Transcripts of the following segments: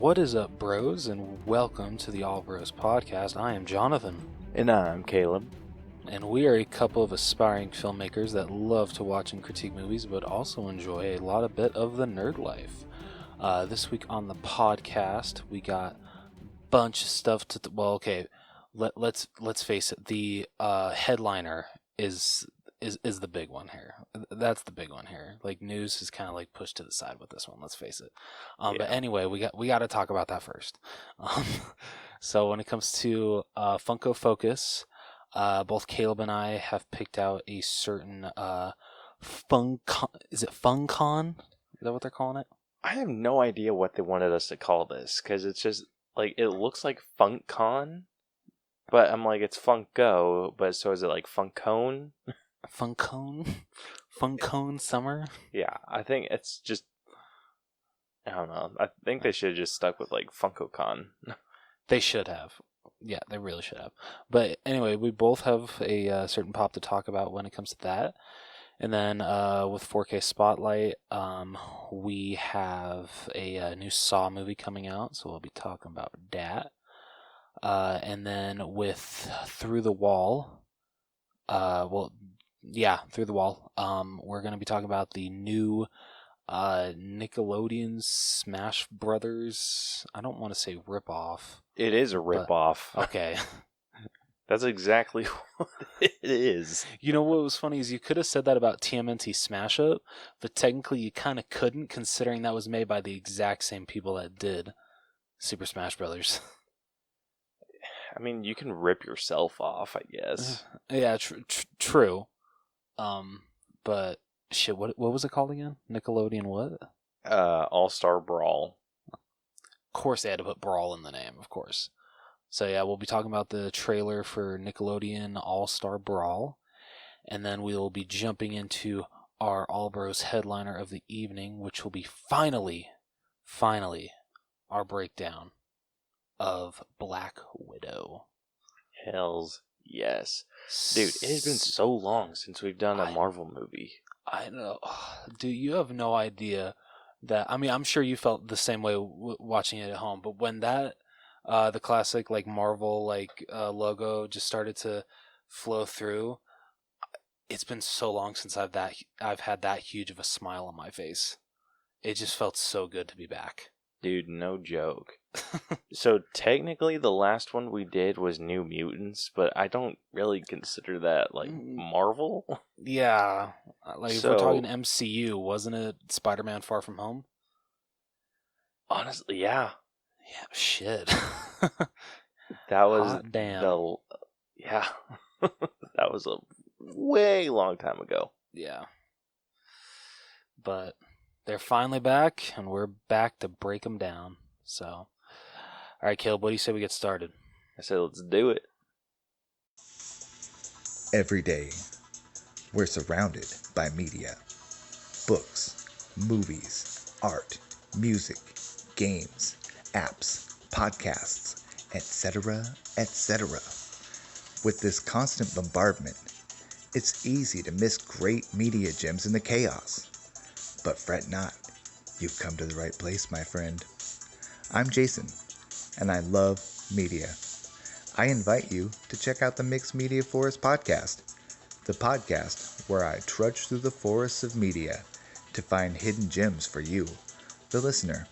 What is up, bros, and welcome to the All Bros Podcast. I am Jonathan. And I'm Caleb. And we are a couple of aspiring filmmakers that love to watch and critique movies, but also enjoy a bit of the nerd life. This week on the podcast, we got a bunch of stuff to... let's face it, the headliner is the big one here. That's the big one here. Like, news is kind of like pushed to the side with this one, let's face it. But anyway, we got to talk about that first. So when it comes to Funko Focus, both Caleb and I have picked out a certain Funkon. Is it Funkon? Is that what they're calling it? I have no idea what they wanted us to call this, because it's just, like, it looks like Funkon, but I'm like, it's Funko, but so is it like Funkon? Funkon Summer? Yeah, I think it's just, I don't know. I think they should have just stuck with, like, FunkoCon. They should have. Yeah, they really should have. But anyway, we both have a certain pop to talk about when it comes to that. And then with 4K Spotlight, we have a new Saw movie coming out, so we'll be talking about that. And then with Through the Wall, Through the Wall, we're going to be talking about the new Nickelodeon Smash Brothers. I don't want to say ripoff. It is a ripoff. Okay. That's exactly what it is. You know what was funny is you could have said that about TMNT Smash Up, but technically you kind of couldn't, considering that was made by the exact same people that did Super Smash Brothers. I mean, you can rip yourself off, I guess. Yeah, true. But shit, what was it called again? Nickelodeon what? All-Star Brawl. Of course they had to put Brawl in the name, of course. So yeah, we'll be talking about the trailer for Nickelodeon All-Star Brawl. And then we will be jumping into our All Bros headliner of the evening, which will be finally, our breakdown of Black Widow. Hells yes. Dude, it has been so long since we've done a Marvel movie. I know. Dude, you have no idea that... I mean, I'm sure you felt the same way watching it at home, but when that... the classic like Marvel logo just started to flow through. It's been so long since I've had that huge of a smile on my face. It just felt so good to be back. Dude, no joke. So technically the last one we did was New Mutants, but I don't really consider that like Marvel. Yeah. Like if we're talking MCU, wasn't it Spider-Man Far From Home? Honestly, yeah. Yeah, shit. That was hot damn. That was a way long time ago. Yeah. But they're finally back, and we're back to break them down. So, all right, Caleb, what do you say we get started? I said, let's do it. Every day, we're surrounded by media. Books, movies, art, music, games, apps, podcasts, etc., etc. With this constant bombardment, it's easy to miss great media gems in the chaos. But fret not, you've come to the right place, my friend. I'm Jason, and I love media. I invite you to check out the Mixed Media Forest podcast, the podcast where I trudge through the forests of media to find hidden gems for you, the listener.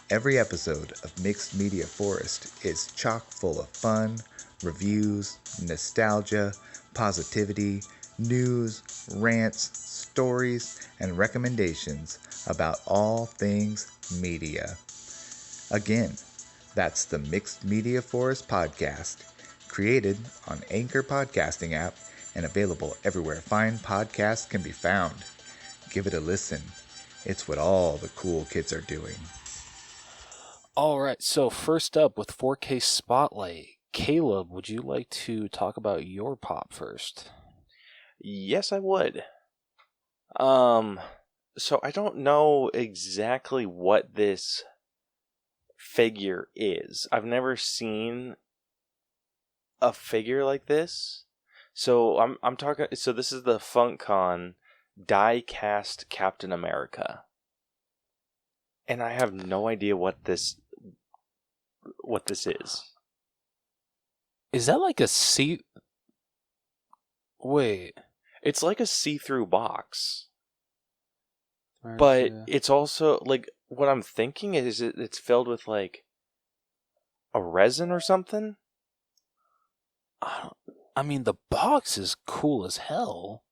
Every episode of Mixed Media Forest is chock full of fun, reviews, nostalgia, positivity, news, rants, stories, and recommendations about all things media. Again, that's the Mixed Media Forest podcast, created on Anchor Podcasting app and available everywhere fine podcasts can be found. Give it a listen. It's what all the cool kids are doing. All right, so first up with 4K Spotlight, Caleb, would you like to talk about your pop first? Yes, I would. So I don't know exactly what this figure is. I've never seen a figure like this. So I'm talking. So this is the Funkon die-cast Captain America, and I have no idea what this what this is. Is that like a see? Wait. It's like a see-through box. But it's also, like, what I'm thinking is it's filled with, like, a resin or something? I mean, the box is cool as hell.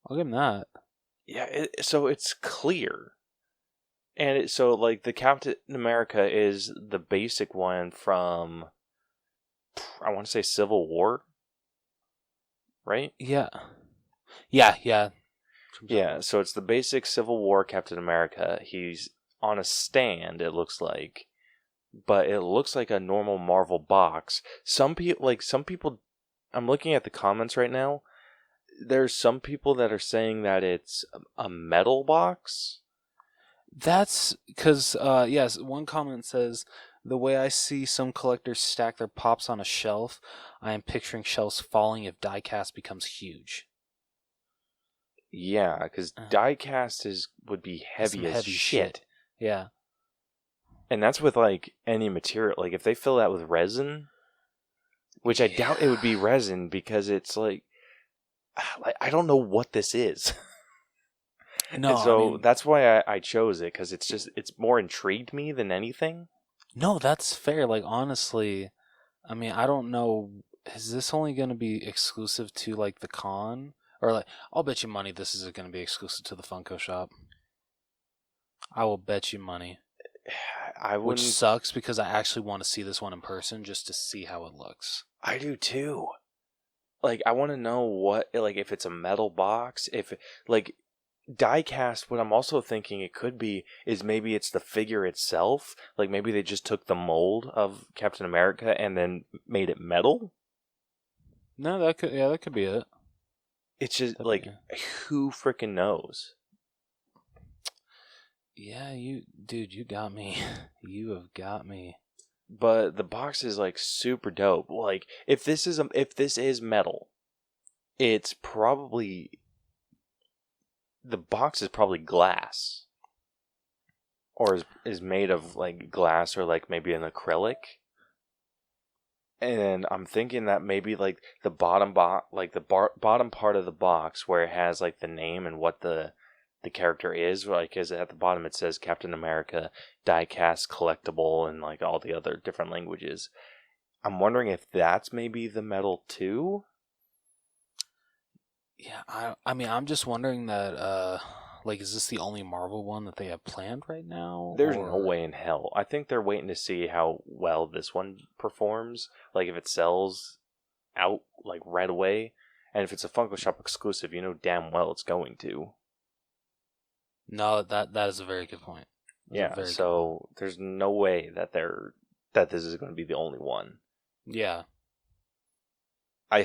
I'll give him that. Yeah, so it's clear. And so, like, the Captain America is the basic one from, I want to say Civil War? Right? Yeah. Yeah. Yeah, so it's the basic Civil War Captain America. He's on a stand, it looks like. But it looks like a normal Marvel box. Some people, I'm looking at the comments right now. There's some people that are saying that it's a metal box. That's because, yes, one comment says, the way I see some collectors stack their pops on a shelf, I am picturing shelves falling if diecast becomes huge. Yeah, because diecast would be heavy as shit. Yeah. And that's with, like, any material. Like, if they fill that with resin, which I doubt it would be resin, because it's like I don't know what this is. No, and so that's why I chose it, because it's more intrigued me than anything. No, that's fair. Like, honestly, I mean, I don't know. Is this only going to be exclusive to, like, the con? Or, like, I'll bet you money this is going to be exclusive to the Funko shop. I will bet you money. Which sucks, because I actually want to see this one in person just to see how it looks. I do too. Like, I want to know what, like, if it's a metal box, if, like, diecast, what I'm also thinking it could be is maybe it's the figure itself. Like, maybe they just took the mold of Captain America and then made it metal. No, that could be it. It's just, like, who freaking knows? Yeah, you got me. You have got me. But the box is, like, super dope. Like, if this is metal, it's probably, the box is probably glass, or is made of, like, glass, or, like, maybe an acrylic. And I'm thinking that maybe, like, the bottom bottom part of the box where it has, like, the name and what the character is, like, is at the bottom it says Captain America diecast collectible and, like, all the other different languages. I'm wondering if that's maybe the metal too. Yeah, I mean, I'm just wondering that, like, is this the only Marvel one that they have planned right now? There's no way in hell. I think they're waiting to see how well this one performs. Like, if it sells out, like, right away, and if it's a Funko Shop exclusive, you know damn well it's going to. No, that is a very good point. Yeah, so there's no way that this is going to be the only one. Yeah. I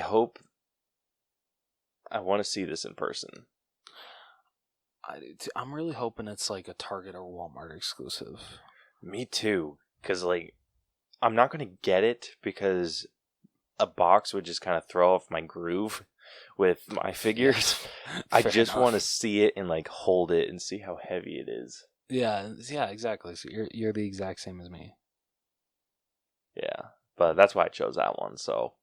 want to see this in person. I'm really hoping it's like a Target or Walmart exclusive. Me too, because, like, I'm not going to get it because a box would just kind of throw off my groove with my figures. I just want to see it and, like, hold it and see how heavy it is. Yeah, exactly. So you're the exact same as me. Yeah, but that's why I chose that one. So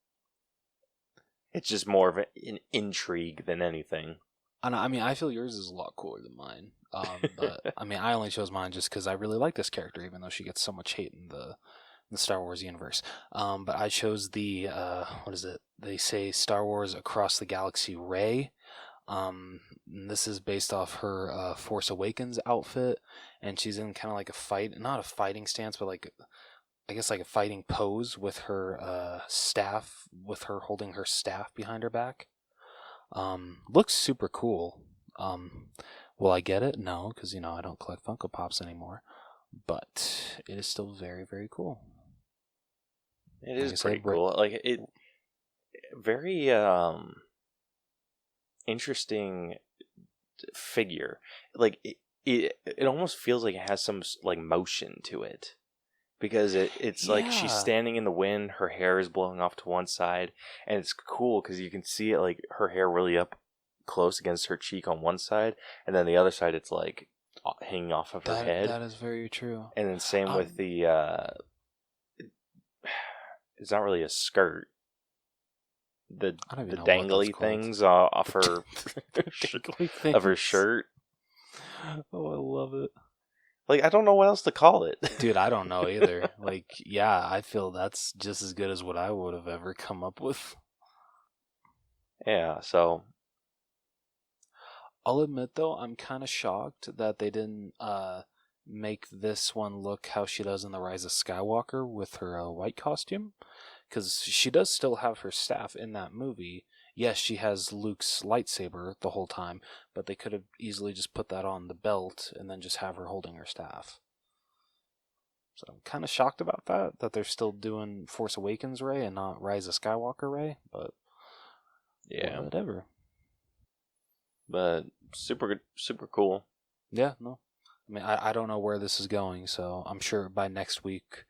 it's just more of an intrigue than anything. And I mean, I feel yours is a lot cooler than mine. But I mean, I only chose mine just because I really like this character, even though she gets so much hate in the Star Wars universe. But I chose the what is it? They say Star Wars Across the Galaxy Rey. This is based off her Force Awakens outfit, and she's in kind of like not a fighting stance, but like, I guess, like a fighting pose with her staff, with her holding her staff behind her back. Looks super cool. Will I get it? No, because, you know, I don't collect Funko Pops anymore. But it is still very, very cool. It is pretty cool. Like, it very interesting figure. Like, it almost feels like it has some, like, motion to it. Because it's like she's standing in the wind, her hair is blowing off to one side, and it's cool because you can see it, like, her hair really up close against her cheek on one side, and then the other side it's like hanging off of her head. That is very true. And then same with the it's not really a skirt. The I don't even know what dangly that's called. things off her Dangly things. of her shirt. Oh, I love it. Like, I don't know what else to call it. Dude, I don't know either. Like, yeah, I feel that's just as good as what I would have ever come up with. Yeah, so I'll admit, though, I'm kind of shocked that they didn't make this one look how she does in The Rise of Skywalker with her white costume. Because she does still have her staff in that movie. Yes, she has Luke's lightsaber the whole time, but they could have easily just put that on the belt and then just have her holding her staff. So I'm kind of shocked about that they're still doing Force Awakens Rey and not Rise of Skywalker Rey, but yeah. whatever. But super cool. Yeah, no. I mean, I don't know where this is going, so I'm sure by next week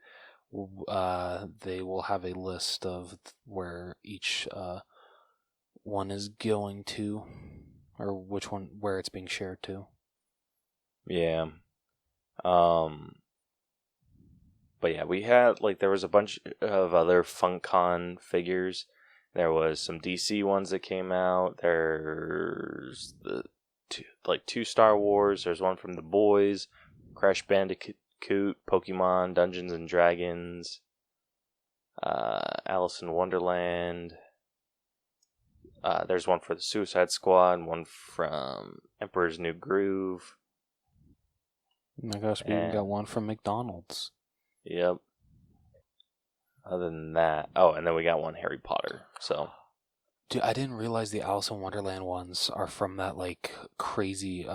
they will have a list of where each one is going to, or which one, where it's being shared to. Yeah. But yeah, we had, like, there was a bunch of other Funkon figures. There was some DC ones that came out. There's the two Star Wars. There's one from The Boys, Crash Bandicoot, Pokemon, Dungeons and Dragons, Alice in Wonderland. There's one for the Suicide Squad, one from Emperor's New Groove. Oh my gosh, we even got one from McDonald's. Yep. Other than that, and then we got one Harry Potter. So, dude, I didn't realize the Alice in Wonderland ones are from that like crazy.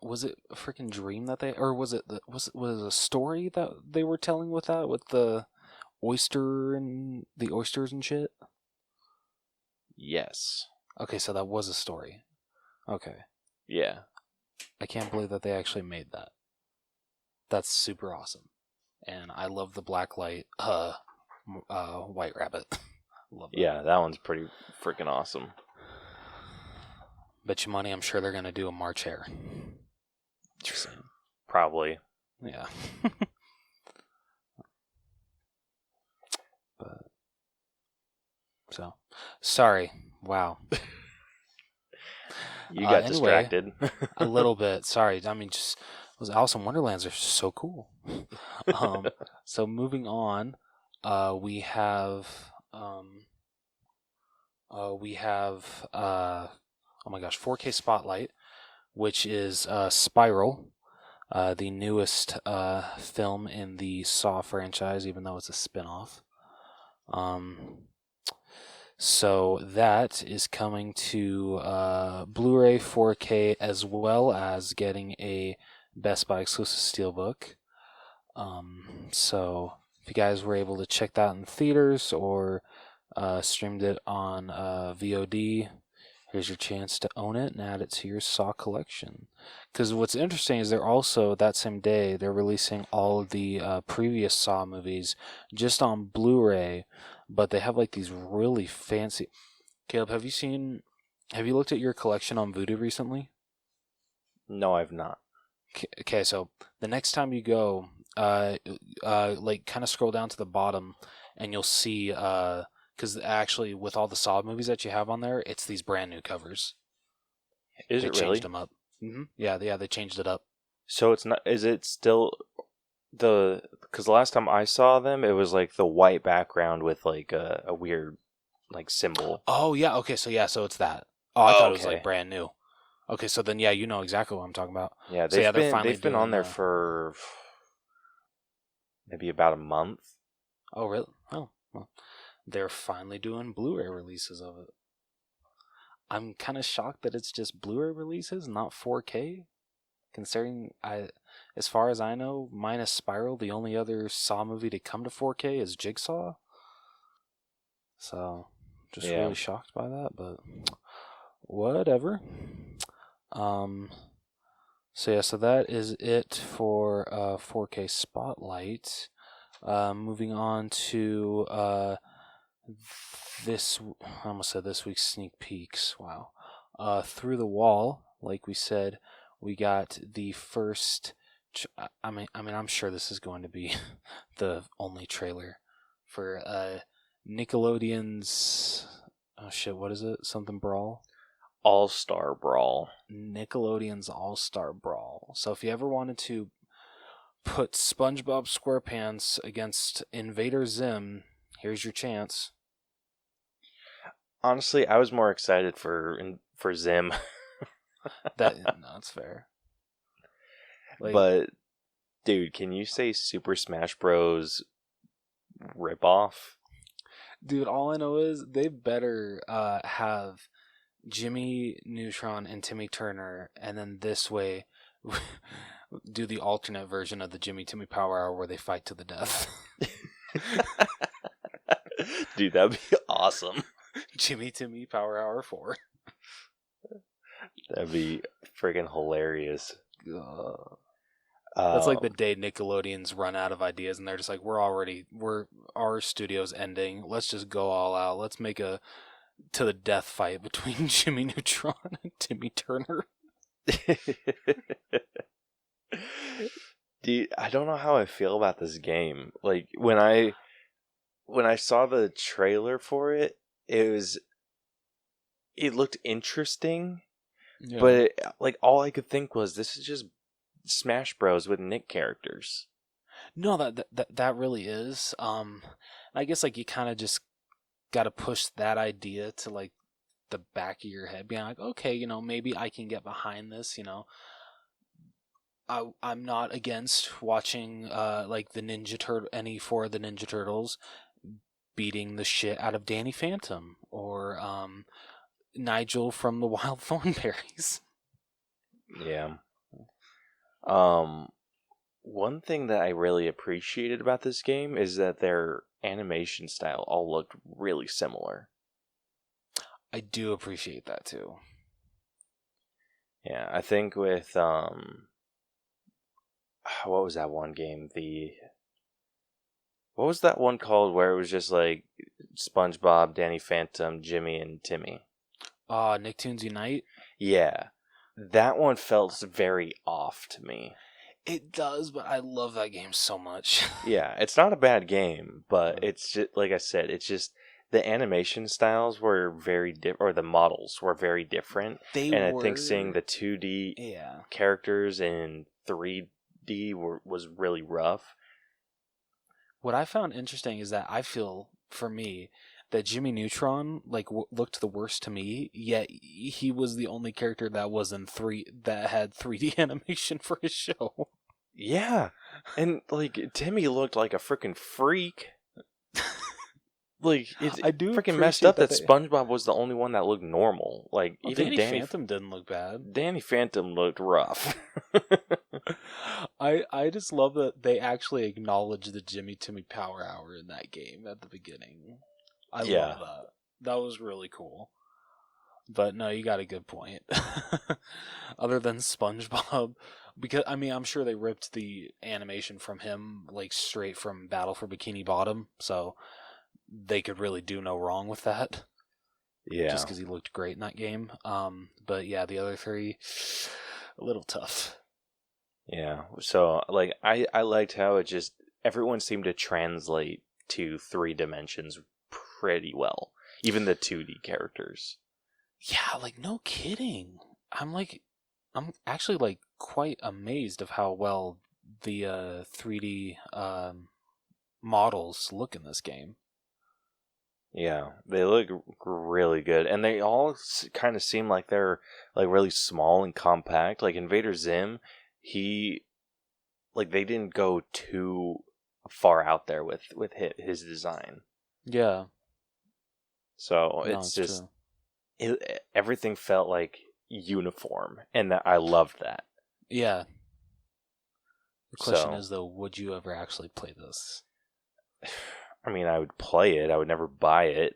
Was it a freaking dream that they, or was it a story that they were telling with that, with the oyster and the oysters and shit? Yes. Okay, so that was a story. Okay. Yeah. I can't believe that they actually made that. That's super awesome. And I love the blacklight White Rabbit. Love that. Yeah, that one's pretty freaking awesome. Bet you money I'm sure they're going to do a March Hare. Just saying. Probably. Yeah. But so, sorry. Wow. You got anyway, distracted. A little bit. Sorry. I mean, just those Alice in Wonderlands are so cool. So moving on, we have oh my gosh, 4K Spotlight, which is Spiral, the newest film in the Saw franchise, even though it's a spin-off. So that is coming to Blu-ray 4K, as well as getting a Best Buy exclusive steelbook. So if you guys were able to check that in theaters or streamed it on VOD, here's your chance to own it and add it to your Saw collection. Because what's interesting is they're also, that same day, they're releasing all of the previous Saw movies just on Blu-ray, but they have like these really fancy... Caleb, have you looked at your collection on Vudu recently? No, I've not. Okay, so the next time you go, like kind of scroll down to the bottom and you'll see, because actually with all the Saw movies that you have on there, it's these brand new covers. Is they it really? changed them up. Mm-hmm. Yeah, they changed it up. So it's not, is it still because the last time I saw them, it was like the white background with like a weird like symbol. Oh yeah, okay, so it's that. Oh, I thought it was okay. like brand new. Okay, so then yeah, you know exactly what I'm talking about. Yeah, they've been on there for maybe about a month. Oh really? Oh, well, they're finally doing Blu-ray releases of it. I'm kind of shocked that it's just Blu-ray releases, not 4K. Considering as far as I know, minus Spiral, the only other Saw movie to come to 4K is Jigsaw. So, just really shocked by that, but whatever. So that is it for 4K Spotlight. Moving on to this week's sneak peeks. Wow. Through the Wall, like we said, we got the first which I mean, I'm sure this is going to be the only trailer for Nickelodeon's. Oh shit! What is it? Something Brawl. All-Star Brawl. Nickelodeon's All-Star Brawl. So if you ever wanted to put SpongeBob SquarePants against Invader Zim, here's your chance. Honestly, I was more excited for Zim. That's fair. Like, but, dude, can you say Super Smash Bros. Ripoff? Dude, all I know is they better have Jimmy Neutron and Timmy Turner, and then this way do the alternate version of the Jimmy Timmy Power Hour where they fight to the death. Dude, that'd be awesome. Jimmy Timmy Power Hour 4. That'd be friggin' hilarious. That's like the day Nickelodeon's run out of ideas and they're just like, our studio's ending. Let's just go all out. Let's make a to the death fight between Jimmy Neutron and Timmy Turner. Dude, I don't know how I feel about this game. Like when I saw the trailer for it, it looked interesting, but like all I could think was this is just Smash Bros with Nick characters. No, that really is. I guess like you kind of just got to push that idea to like the back of your head, being like, okay, maybe I can get behind this. I'm not against watching like the any four of the Ninja Turtles beating the shit out of Danny Phantom or Nigel from the Wild Thornberries. Yeah. One thing that I really appreciated about this game is that their animation style all looked really similar. I do appreciate that too. Yeah, I think with what was that one game? What was that one called where it was just like SpongeBob, Danny Phantom, Jimmy, and Timmy? Nicktoons Unite? Yeah. That one felt very off to me. It does, but I love that game so much. Yeah, it's not a bad game, but it's just, like I said, it's just the animation styles were very different, or the models were very different. I think seeing the 2D characters in 3D was really rough. What I found interesting is that I feel, for me, that Jimmy Neutron looked the worst to me, yet he was the only character that was that had 3D animation for his show. Yeah, and like Timmy looked like a freaking freak. Like it's freaking messed up that SpongeBob was the only one that looked normal. Like even Danny Phantom didn't look bad. Danny Phantom looked rough. I just love that they actually acknowledged the Jimmy Timmy Power Hour in that game at the beginning. I love that. That was really cool. But no, you got a good point. Other than SpongeBob, because I'm sure they ripped the animation from him like straight from Battle for Bikini Bottom, so they could really do no wrong with that. Yeah, just because he looked great in that game. But yeah, the other three, a little tough. Yeah, so like I liked how it just everyone seemed to translate to 3 dimensions pretty well, even the 2D characters. Yeah, like no kidding. I'm actually like quite amazed of how well the 3D models look in this game. Yeah, they look really good, and they all kind of seem like they're like really small and compact. Like Invader Zim, they didn't go too far out there with his design. Yeah. So it's just everything felt like uniform, and I loved that. Yeah. The question is though, would you ever actually play this? I mean, I would play it. I would never buy it.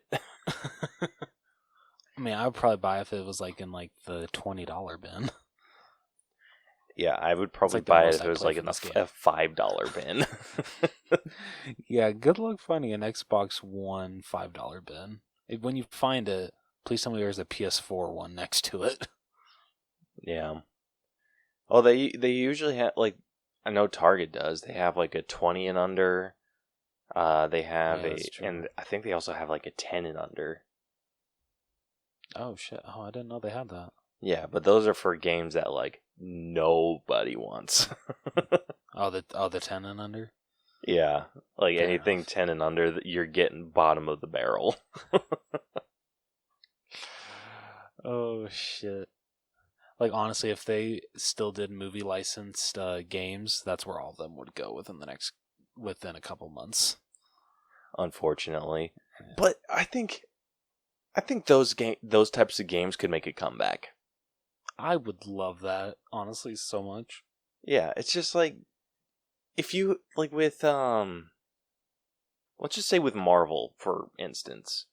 I would probably buy it if it was like in like the $20 bin. Yeah, I would probably buy it if it was like in a $5 bin. Yeah, good luck finding an Xbox One $5 bin. When you find it, please tell me there's a PS4 one next to it. Yeah. Oh, they usually have like I know Target does. They have like a 20 and under. They have and I think they also have like a 10 and under. Oh shit! Oh, I didn't know they had that. Yeah, but those are for games that like nobody wants. the 10 and under. Yeah, like Fair anything enough. 10 and under, you're getting bottom of the barrel. Oh shit! Like honestly, if they still did movie licensed games, that's where all of them would go within a couple months. Unfortunately, but I think those types of games could make a comeback. I would love that, honestly, so much. Yeah, it's just like if you like with let's just say with Marvel, for instance.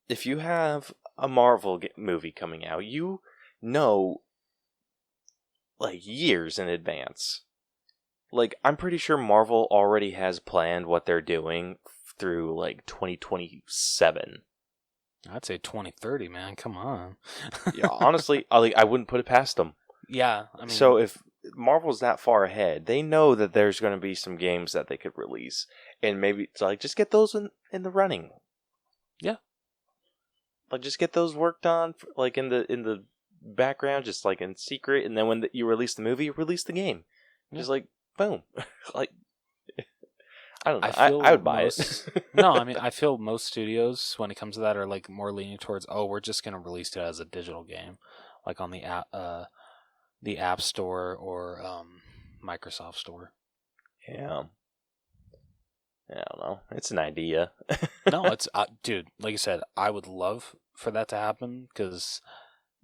If you have a Marvel movie coming out, you know, like years in advance. Like, I'm pretty sure Marvel already has planned what they're doing through like 2027. I'd say 2030, man. Come on. Yeah, honestly, I wouldn't put it past them. Yeah, I mean, so if Marvel's that far ahead, they know that there's going to be some games that they could release, and maybe it's like just get those in the running. Yeah, like just get those worked on, like in the background, just like in secret, and then when you release the movie, you release the game. Yeah. Just like boom, like I don't know. I would buy it. No, I mean, I feel most studios, when it comes to that, are like more leaning towards, oh, we're just gonna release it as a digital game, like on the App Store or Microsoft Store. Yeah. I don't know. It's an idea. No, it's dude. Like you said, I would love for that to happen because,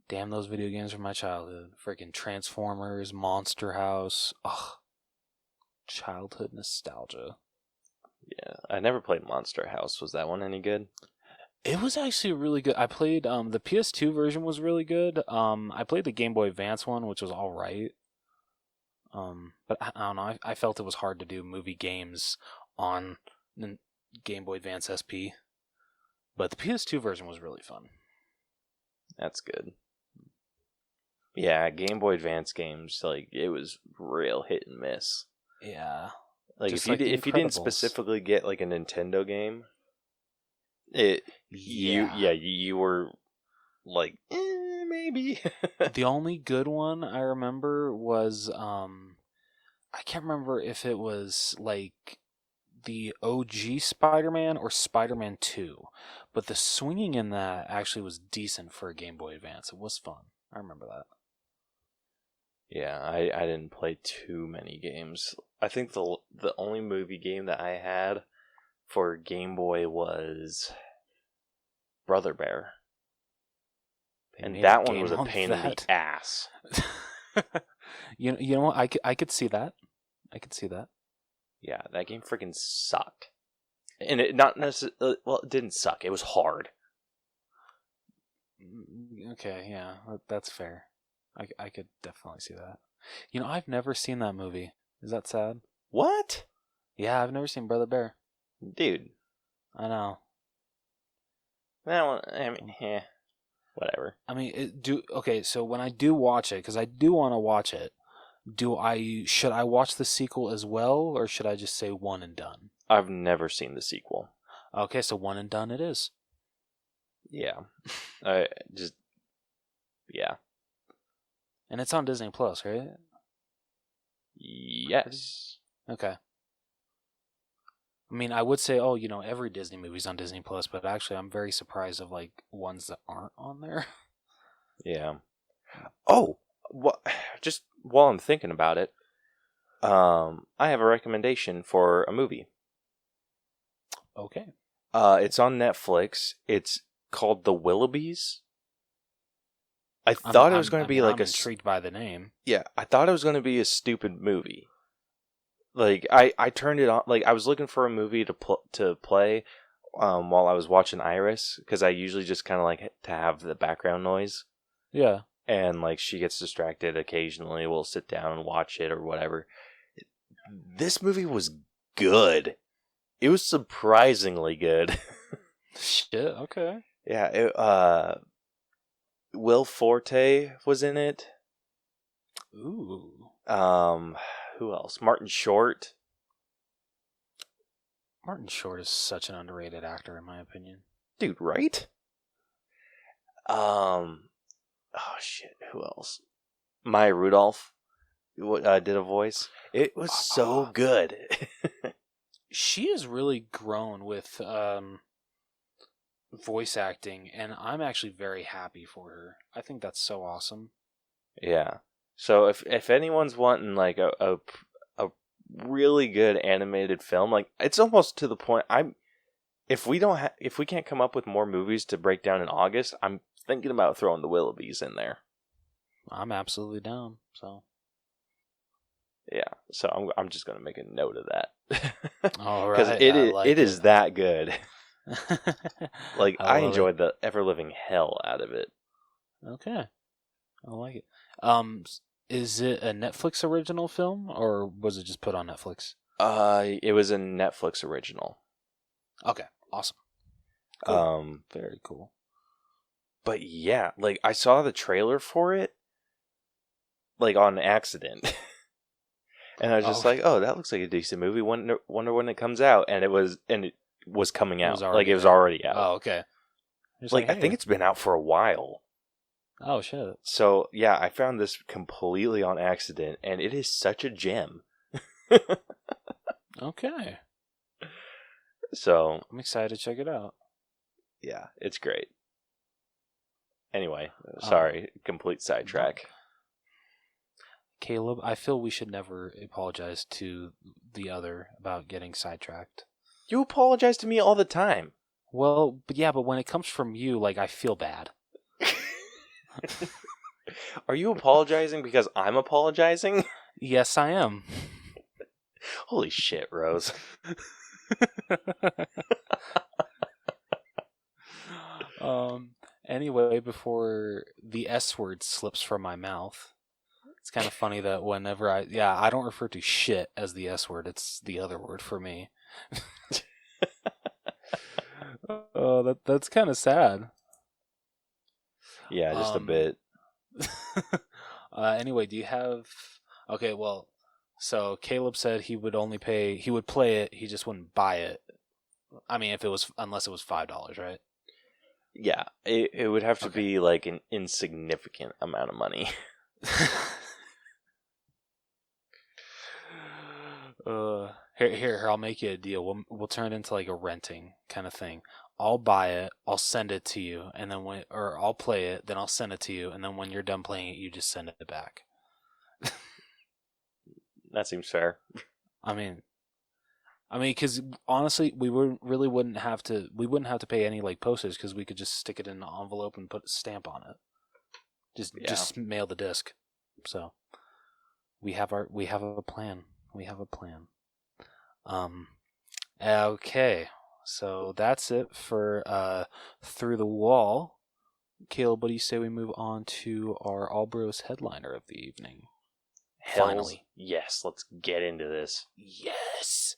damn, those video games from my childhood. Freaking Transformers, Monster House. Ugh, childhood nostalgia. Yeah, I never played Monster House. Was that one any good? It was actually really good. I played the PS2 version was really good. I played the Game Boy Advance one, which was all right. But I don't know. I felt it was hard to do movie games on the Game Boy Advance SP. But the PS2 version was really fun. That's good. Yeah, Game Boy Advance games, like, it was real hit and miss. Yeah. Like, if you didn't specifically get, like, a Nintendo game, you were, like, maybe. The only good one I remember was, I can't remember if it was, like, the OG Spider-Man or Spider-Man 2. But the swinging in that actually was decent for a Game Boy Advance. It was fun. I remember that. Yeah, I didn't play too many games. I think the only movie game that I had for Game Boy was Brother Bear. And that one was a pain in the ass. You know what? I could see that. I could see that. Yeah, that game freaking sucked. And it not necessarily, well, it didn't suck. It was hard. Okay, yeah, that's fair. I could definitely see that. You know, I've never seen that movie. Is that sad? What? Yeah, I've never seen Brother Bear. Dude. I know. That one, I mean, whatever. I mean, okay, so when I do watch it, because I do want to watch it, should I watch the sequel as well, or should I just say one and done? I've never seen the sequel. Okay, so one and done it is. Yeah. Yeah. And it's on Disney Plus, right? Yes. Okay. I mean, I would say, every Disney movie's on Disney Plus, but actually I'm very surprised of, like, ones that aren't on there. Yeah. Oh, just while I'm thinking about it, I have a recommendation for a movie. Okay. It's on Netflix. It's called The Willoughbys. I thought it was going to be like I'm intrigued by the name. Yeah, I thought it was going to be a stupid movie. Like, I turned it on. Like, I was looking for a movie to play while I was watching Iris, because I usually just kind of like to have the background noise. Yeah. And, like, she gets distracted occasionally. We'll sit down and watch it or whatever. This movie was good. It was surprisingly good. Shit, okay. Yeah, Will Forte was in it. Ooh. Who else? Martin Short. Martin Short is such an underrated actor, in my opinion. Dude, right? Oh shit, who else? Maya Rudolph did a voice. It was so good. She has really grown with voice acting, and I'm actually very happy for her. I think that's so awesome. Yeah. So if anyone's wanting like a really good animated film, like it's almost to the point if we can't come up with more movies to break down in August, I'm thinking about throwing the Willoughbys in there. I'm absolutely down. So yeah, so I'm just gonna make a note of that. All right, because it is that good. Like I enjoyed the ever living hell out of it. Okay, I like it. Is it a Netflix original film or was it just put on Netflix? It was a Netflix original. Okay, awesome. Cool. Very cool. But yeah, like I saw the trailer for it, like on accident, and I was just like, "Oh, that looks like a decent movie. Wonder when it comes out." And it was coming out. It was already out. Oh, okay. Like I think it's been out for a while. Oh shit. So yeah, I found this completely on accident, and it is such a gem. Okay. So I'm excited to check it out. Yeah, it's great. Anyway, sorry, complete sidetrack. Caleb, I feel we should never apologize to the other about getting sidetracked. You apologize to me all the time. Well, but when it comes from you, like, I feel bad. Are you apologizing because I'm apologizing? Yes, I am. Holy shit, Rose. Anyway, before the S word slips from my mouth, it's kind of funny that whenever I don't refer to shit as the S word, it's the other word for me. Oh, that's kind of sad. Yeah, just a bit. Anyway, do you have... Okay, well, so Caleb said he would play it, he just wouldn't buy it. I mean, unless it was $5, right? Yeah, it would have to be like an insignificant amount of money. Here, I'll make you a deal. We'll turn it into like a renting kind of thing. I'll buy it, I'll send it to you, and then I'll play it, then I'll send it to you, and then when you're done playing it, you just send it back. That seems fair. I mean, because honestly, we wouldn't have to pay any like postage because we could just stick it in an envelope and put a stamp on it. Just mail the disc. So we have a plan. We have a plan. Okay. So that's it for Through the Wall. Caleb, what do you say we move on to our All Bros headliner of the evening? Finally. Yes, let's get into this. Yes.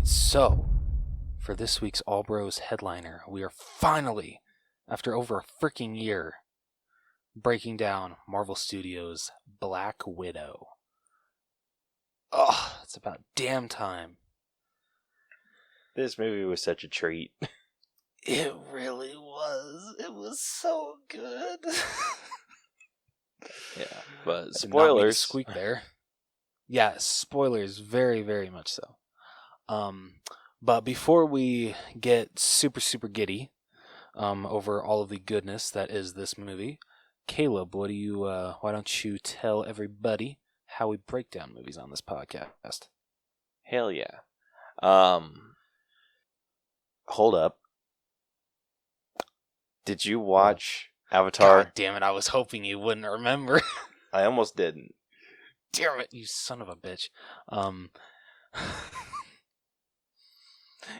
So, for this week's All Bros headliner, we are finally, after over a freaking year, breaking down Marvel Studios' Black Widow. Oh, it's about damn time. This movie was such a treat. It really was. It was so good. Yeah, but spoilers. Squeak there. Yeah, spoilers, very, very much so. But before we get super, super giddy over all of the goodness that is this movie, Caleb, why don't you tell everybody how we break down movies on this podcast? Hell yeah. Hold up. Did you watch Avatar? God damn it, I was hoping you wouldn't remember. I almost didn't. Damn it, you son of a bitch.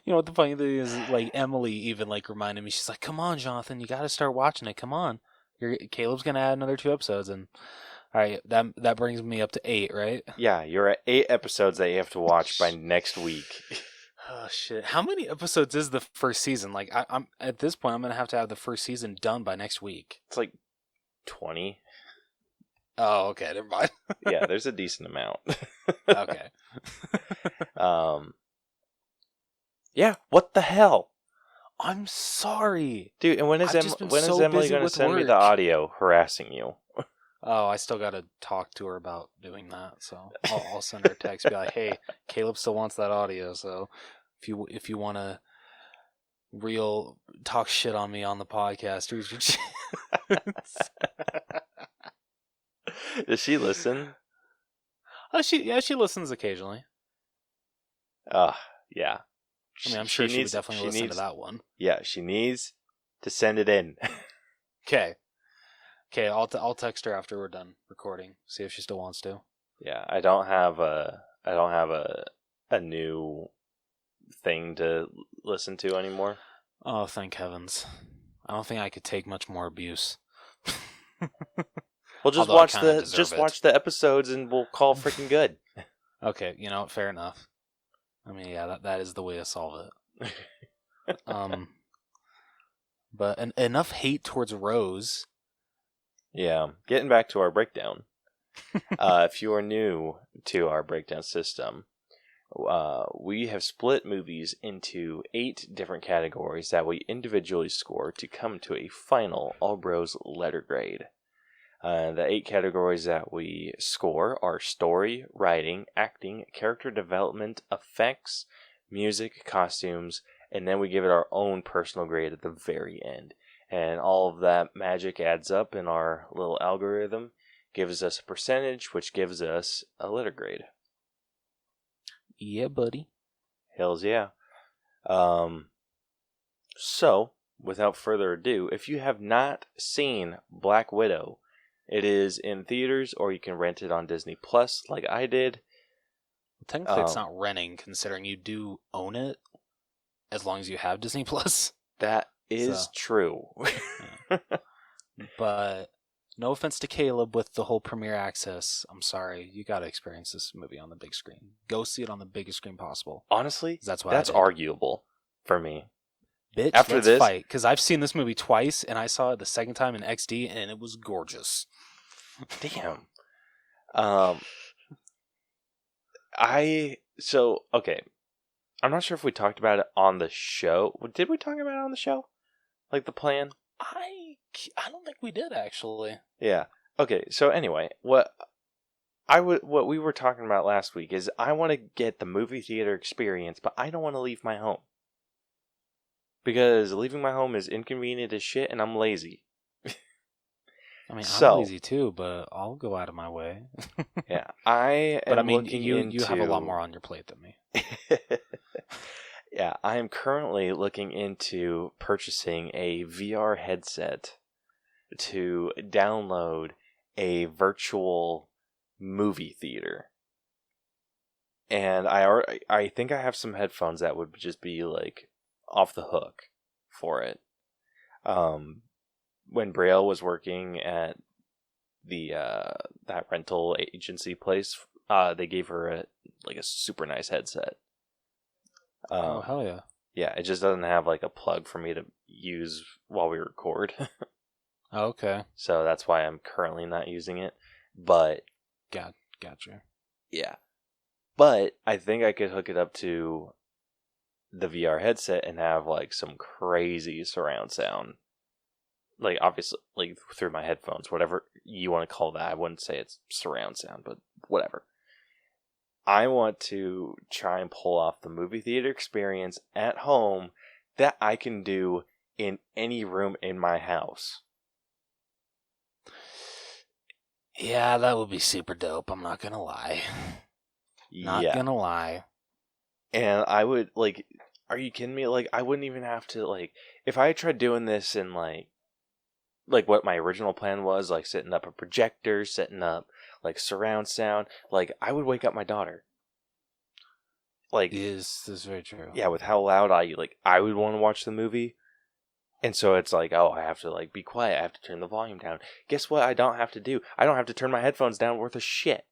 You know what the funny thing is, like, Emily even, like, reminded me, she's like, come on, Jonathan, you gotta start watching it, come on. Caleb's gonna add another 2 episodes, and all right, that brings me up to 8, right? Yeah, you're at 8 episodes that you have to watch by next week. Oh shit! How many episodes is the first season? Like, I'm at this point, I'm gonna have to have the first season done by next week. It's like 20. Oh, okay, never mind. Yeah, there's a decent amount. Okay. Yeah, what the hell? I'm sorry. Dude, and when is Emily going to send me the audio harassing you? Oh, I still got to talk to her about doing that, so I'll send her a text, be like, "Hey, Caleb still wants that audio, so if you want to real talk shit on me on the podcast, here's your chance." Does she listen? Oh, she listens occasionally. Yeah. I mean, I'm sure she would definitely listen to that one. Yeah, she needs to send it in. Okay, I'll text her after we're done recording. See if she still wants to. Yeah, I don't have a new thing to listen to anymore. Oh, thank heavens! I don't think I could take much more abuse. Well, just watch the episodes, and we'll call freaking good. Okay, fair enough. I mean, yeah, that is the way to solve it. But enough hate towards Rose. Yeah, getting back to our breakdown. If you are new to our breakdown system, we have split movies into 8 different categories that we individually score to come to a final All Bros letter grade. The 8 categories that we score are story, writing, acting, character development, effects, music, costumes, and then we give it our own personal grade at the very end. And all of that magic adds up in our little algorithm, gives us a percentage, which gives us a letter grade. Yeah, buddy. Hells yeah. So, without further ado, if you have not seen Black Widow, it is in theaters, or you can rent it on Disney Plus, like I did. Technically, it's not renting, considering you do own it, as long as you have Disney Plus. That is true. Yeah. But no offense to Caleb with the whole premiere access. I'm sorry, you got to experience this movie on the big screen. Go see it on the biggest screen possible. Honestly, that's arguable for me. Bitch, let's fight, because I've seen this movie twice, and I saw it the second time in XD, and it was gorgeous. Damn. Okay. I'm not sure if we talked about it on the show. Did we talk about it on the show? Like the plan? I don't think we did, actually. Yeah. Okay, so anyway, what we were talking about last week is I want to get the movie theater experience, but I don't want to leave my home. Because leaving my home is inconvenient as shit, and I'm lazy. I mean, I'm lazy too, but I'll go out of my way. Yeah, I am. But I mean, you have a lot more on your plate than me. Yeah, I am currently looking into purchasing a VR headset to download a virtual movie theater. And I think I have some headphones that would just be like off the hook for it. When Braille was working at the that rental agency place, they gave her a super nice headset. Oh, hell yeah. Yeah, it just doesn't have like a plug for me to use while we record. Oh, okay. So that's why I'm currently not using it. But Gotcha. Yeah. But I think I could hook it up to the VR headset and have like some crazy surround sound. Like obviously like through my headphones, whatever you want to call that. I wouldn't say it's surround sound, but whatever. I want to try and pull off the movie theater experience at home that I can do in any room in my house. Yeah, that would be super dope. I'm not gonna lie. Not gonna lie. And I would, like, are you kidding me? Like, I wouldn't even have to, like, if I tried doing this in, like what my original plan was, like, setting up a projector, setting up, like, surround sound, like, I would wake up my daughter. Like, this is very true. Yeah, with how loud I would want to watch the movie. And so it's like, oh, I have to like be quiet. I have to turn the volume down. Guess what? I don't have to do. I don't have to turn my headphones down worth of shit.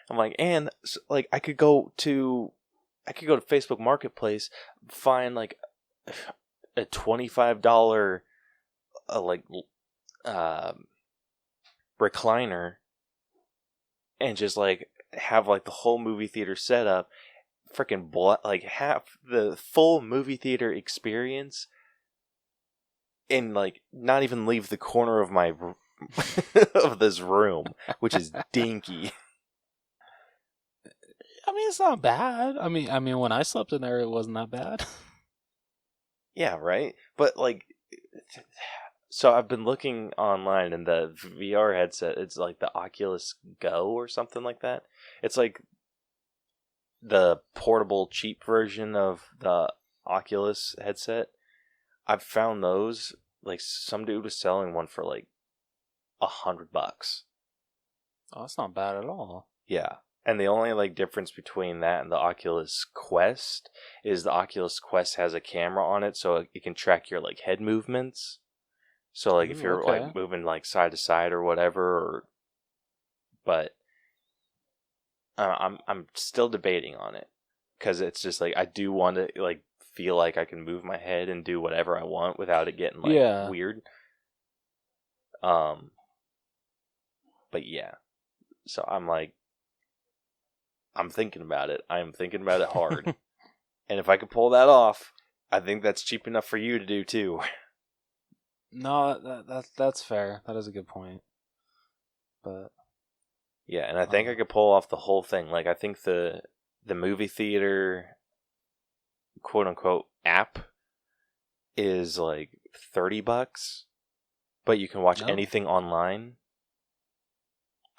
I'm like, and like I could go to Facebook Marketplace, find like a $25 recliner, and just like have like the whole movie theater set up, freaking like have the full movie theater experience, and like not even leave the corner of my of this room, which is dinky. I mean, it's not bad. I mean, when I slept in there, it wasn't that bad. Yeah, right. But like, so I've been looking online, and the VR headset, it's like the Oculus Go or something like that. It's like the portable, cheap version of the Oculus headset. I've found those. Like, some dude was selling one for like $100. Oh, that's not bad at all. Yeah. And the only like difference between that and the Oculus Quest is the Oculus Quest has a camera on it, so it can track your like head movements. So like if you're like moving like side to side or whatever, but I'm still debating on it, because it's just like I do want to like feel like I can move my head and do whatever I want without it getting like weird. But yeah, so I'm like, I'm thinking about it. I'm thinking about it hard. And if I could pull that off, I think that's cheap enough for you to do too. No, that's fair. That is a good point. But yeah, and I think I could pull off the whole thing. Like, I think the movie theater, quote unquote, app is like $30, but you can watch anything online.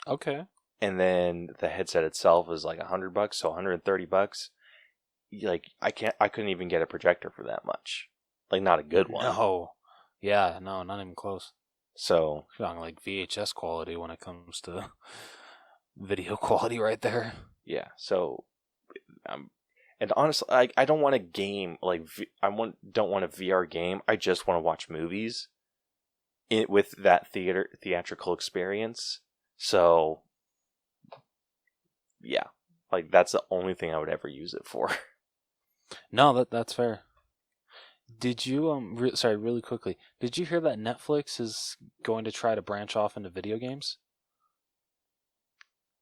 Okay. And then the headset itself is like $100, so $130. Like, I couldn't even get a projector for that much. Like, not a good one. No. Yeah, no, not even close. So, on like VHS quality when it comes to video quality right there. Yeah, so and honestly, I don't want a game like don't want a VR game. I just want to watch movies with that theatrical experience. So yeah, like that's the only thing I would ever use it for. No, that's fair. Did you sorry, really quickly, did you hear that Netflix is going to try to branch off into video games?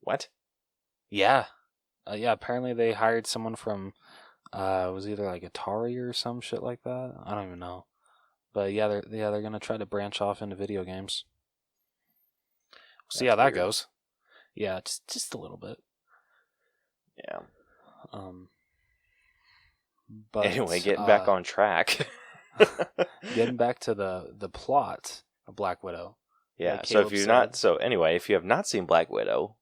What? Yeah. Yeah, apparently they hired someone from it was either like Atari or some shit like that. I don't even know. But yeah, they're going to try to branch off into video games. We'll see how that goes. Yeah, just a little bit. Yeah. But anyway, getting back on track. Getting back to the plot of Black Widow. Yeah, like so if you're not, if you have not seen Black Widow,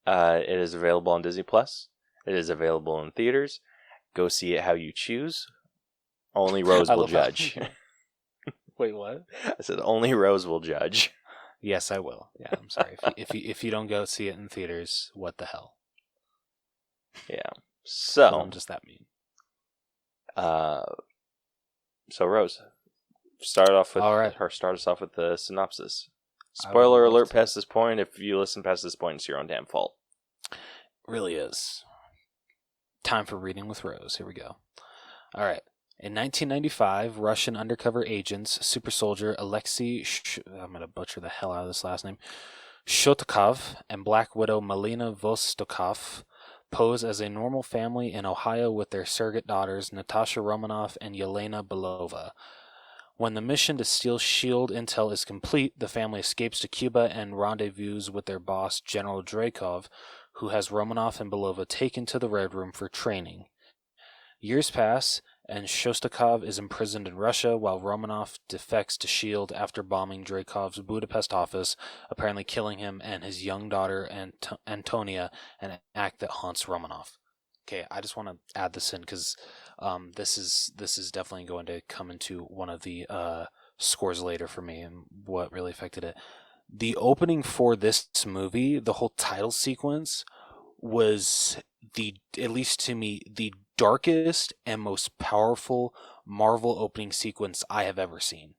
it is available on Disney Plus. It is available in theaters. Go see it how you choose. Only Rose will judge. Wait, what? I said only Rose will judge. Yes, I will. Yeah, I'm sorry. If you don't go see it in theaters, what the hell? Yeah. So I'm just that mean. So Rose, start us off with the synopsis. Spoiler alert past this point. If you listen past this point, it's your own damn fault. Really is. Time for Reading with Rose. Here we go. All right. In 1995, Russian undercover agents, super soldier Alexei, I'm going to butcher the hell out of this last name, Shotakov, and Black Widow Melina Vostokov pose as a normal family in Ohio with their surrogate daughters, Natasha Romanov and Yelena Belova. When the mission to steal S.H.I.E.L.D. intel is complete, the family escapes to Cuba and rendezvous with their boss, General Draco, who has Romanov and Belova taken to the Red Room for training. Years pass, and Shostakov is imprisoned in Russia, while Romanov defects to S.H.I.E.L.D. after bombing Dracov's Budapest office, apparently killing him and his young daughter Antonia, an act that haunts Romanov. Okay, I just want to add this in because this is definitely going to come into one of the scores later for me and what really affected it. The opening for this movie, the whole title sequence, was at least to me, the darkest and most powerful Marvel opening sequence I have ever seen.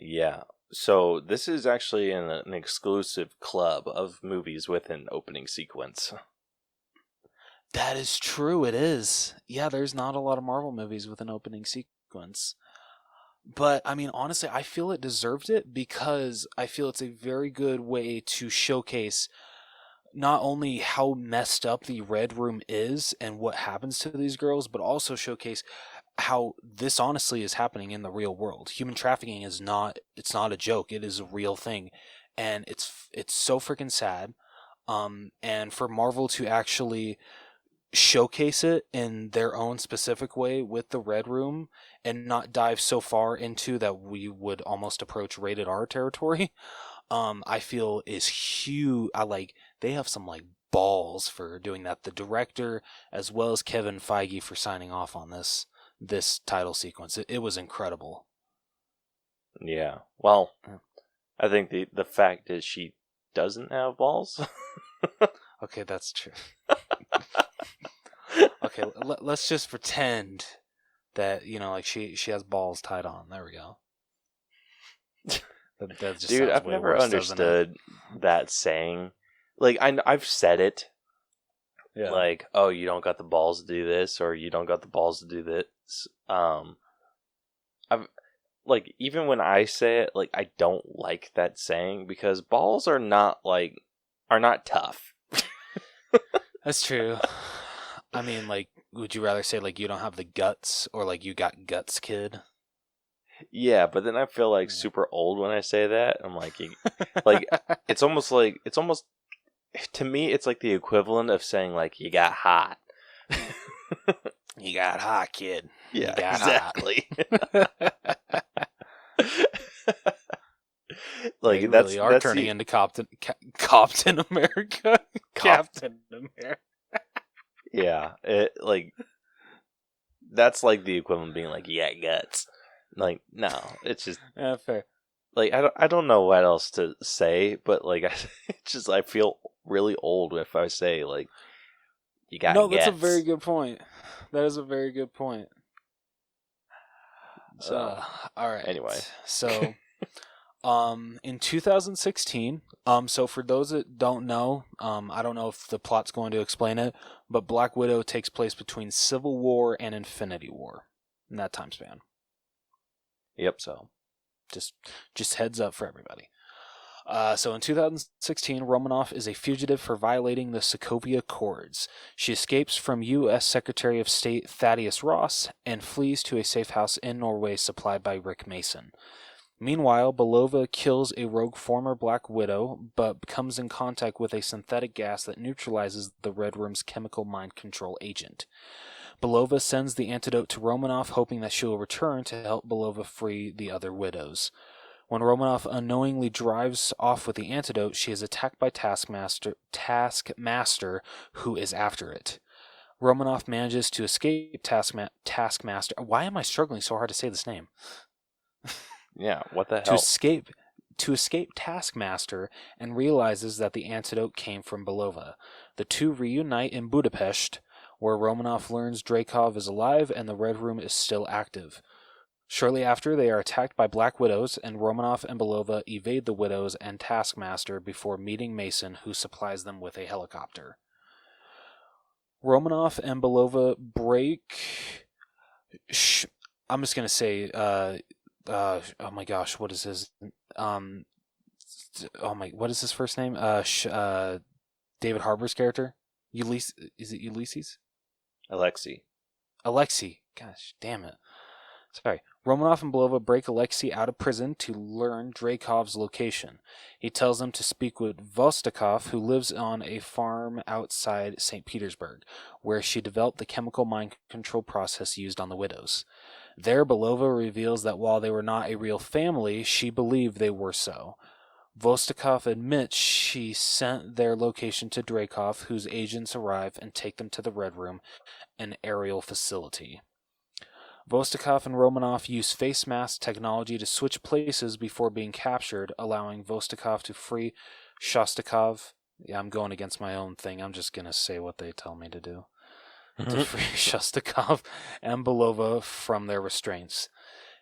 Yeah. So this is actually an exclusive club of movies with an opening sequence. That is true, it is. Yeah, there's not a lot of Marvel movies with an opening sequence. But, I mean, honestly, I feel it deserved it because I feel it's a very good way to showcase not only how messed up the Red Room is and what happens to these girls, but also showcase how this honestly is happening in the real world. Human trafficking it's not a joke. It is a real thing. And it's so freaking sad. And for Marvel to actually showcase it in their own specific way with the Red Room and not dive so far into that we would almost approach rated R territory, I feel is huge. They have some balls for doing that. The director as well as Kevin Feige for signing off on this title sequence. It was incredible. Yeah. Well, I think the fact is she doesn't have balls. Okay, that's true. Okay, let's just pretend that she has balls tied on. There we go. That just Dude, I've never understood that saying. I've said it. Yeah. Oh, you don't got the balls to do this, or you don't got the balls to do this. I've even when I say it, I don't like that saying because balls are not tough. That's true. I mean, would you rather say you don't have the guts or you got guts, kid? Yeah, but then I feel super old when I say that. I'm it's almost to me it's the equivalent of saying you got hot. You got hot, kid. Yeah, exactly. They really are turning into Captain America. Captain America. Yeah, that's the equivalent of being yeah, guts. No, it's just fair. I don't know what else to say, but I feel really old if I say you got. No, that's a very good point. That is a very good point. So, all right. Anyway, so, in 2016, so for those that don't know, I don't know if the plot's going to explain it, but Black Widow takes place between Civil War and Infinity War in that time span. Yep. So, just heads up for everybody. So in 2016, Romanov is a fugitive for violating the Sokovia Accords. She escapes from U.S. Secretary of State Thaddeus Ross and flees to a safe house in Norway supplied by Rick Mason. Meanwhile, Belova kills a rogue former Black Widow, but comes in contact with a synthetic gas that neutralizes the Red Room's chemical mind control agent. Belova sends the antidote to Romanov, hoping that she will return to help Belova free the other widows. When Romanov unknowingly drives off with the antidote, she is attacked by Taskmaster, who is after it. Romanov manages to escape Taskmaster. Why am I struggling so hard to say this name? Yeah, what the hell? To escape Taskmaster and realizes that the antidote came from Belova. The two reunite in Budapest, where Romanov learns Draco is alive and the Red Room is still active. Shortly after, they are attacked by Black Widows, and Romanov and Belova evade the Widows and Taskmaster before meeting Mason, who supplies them with a helicopter. Romanov and Belova break... I'm just going to say... oh my gosh, what is his... what is his first name? David Harbour's character? Is it Ulysses? Alexei. Gosh, damn it. Sorry. Romanov and Belova break Alexei out of prison to learn Dracov's location. He tells them to speak with Vostokov, who lives on a farm outside St. Petersburg, where she developed the chemical mind control process used on the widows. There, Belova reveals that while they were not a real family, she believed they were so. Vostokov admits she sent their location to Dracov, whose agents arrive and take them to the Red Room, an aerial facility. Vostokov and Romanov use face mask technology to switch places before being captured, allowing Vostokov to free Shostakov. Yeah, I'm going against my own thing. I'm just going to say what they tell me to do. to free Shostakov and Belova from their restraints.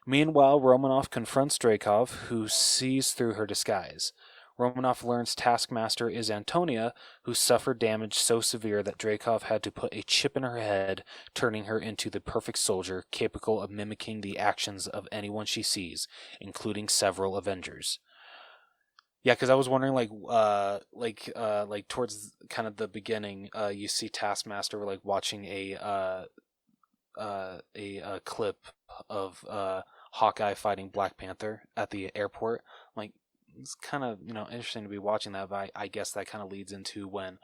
Meanwhile, Romanov confronts Draco, who sees through her disguise. Romanov learns Taskmaster is Antonia, who suffered damage so severe that Draco had to put a chip in her head, turning her into the perfect soldier, capable of mimicking the actions of anyone she sees, including several Avengers. Yeah, because I was wondering, like towards kind of the beginning, you see Taskmaster like watching a clip of Hawkeye fighting Black Panther at the airport. Like, it's kind of interesting to be watching that, but I guess that kind of leads into when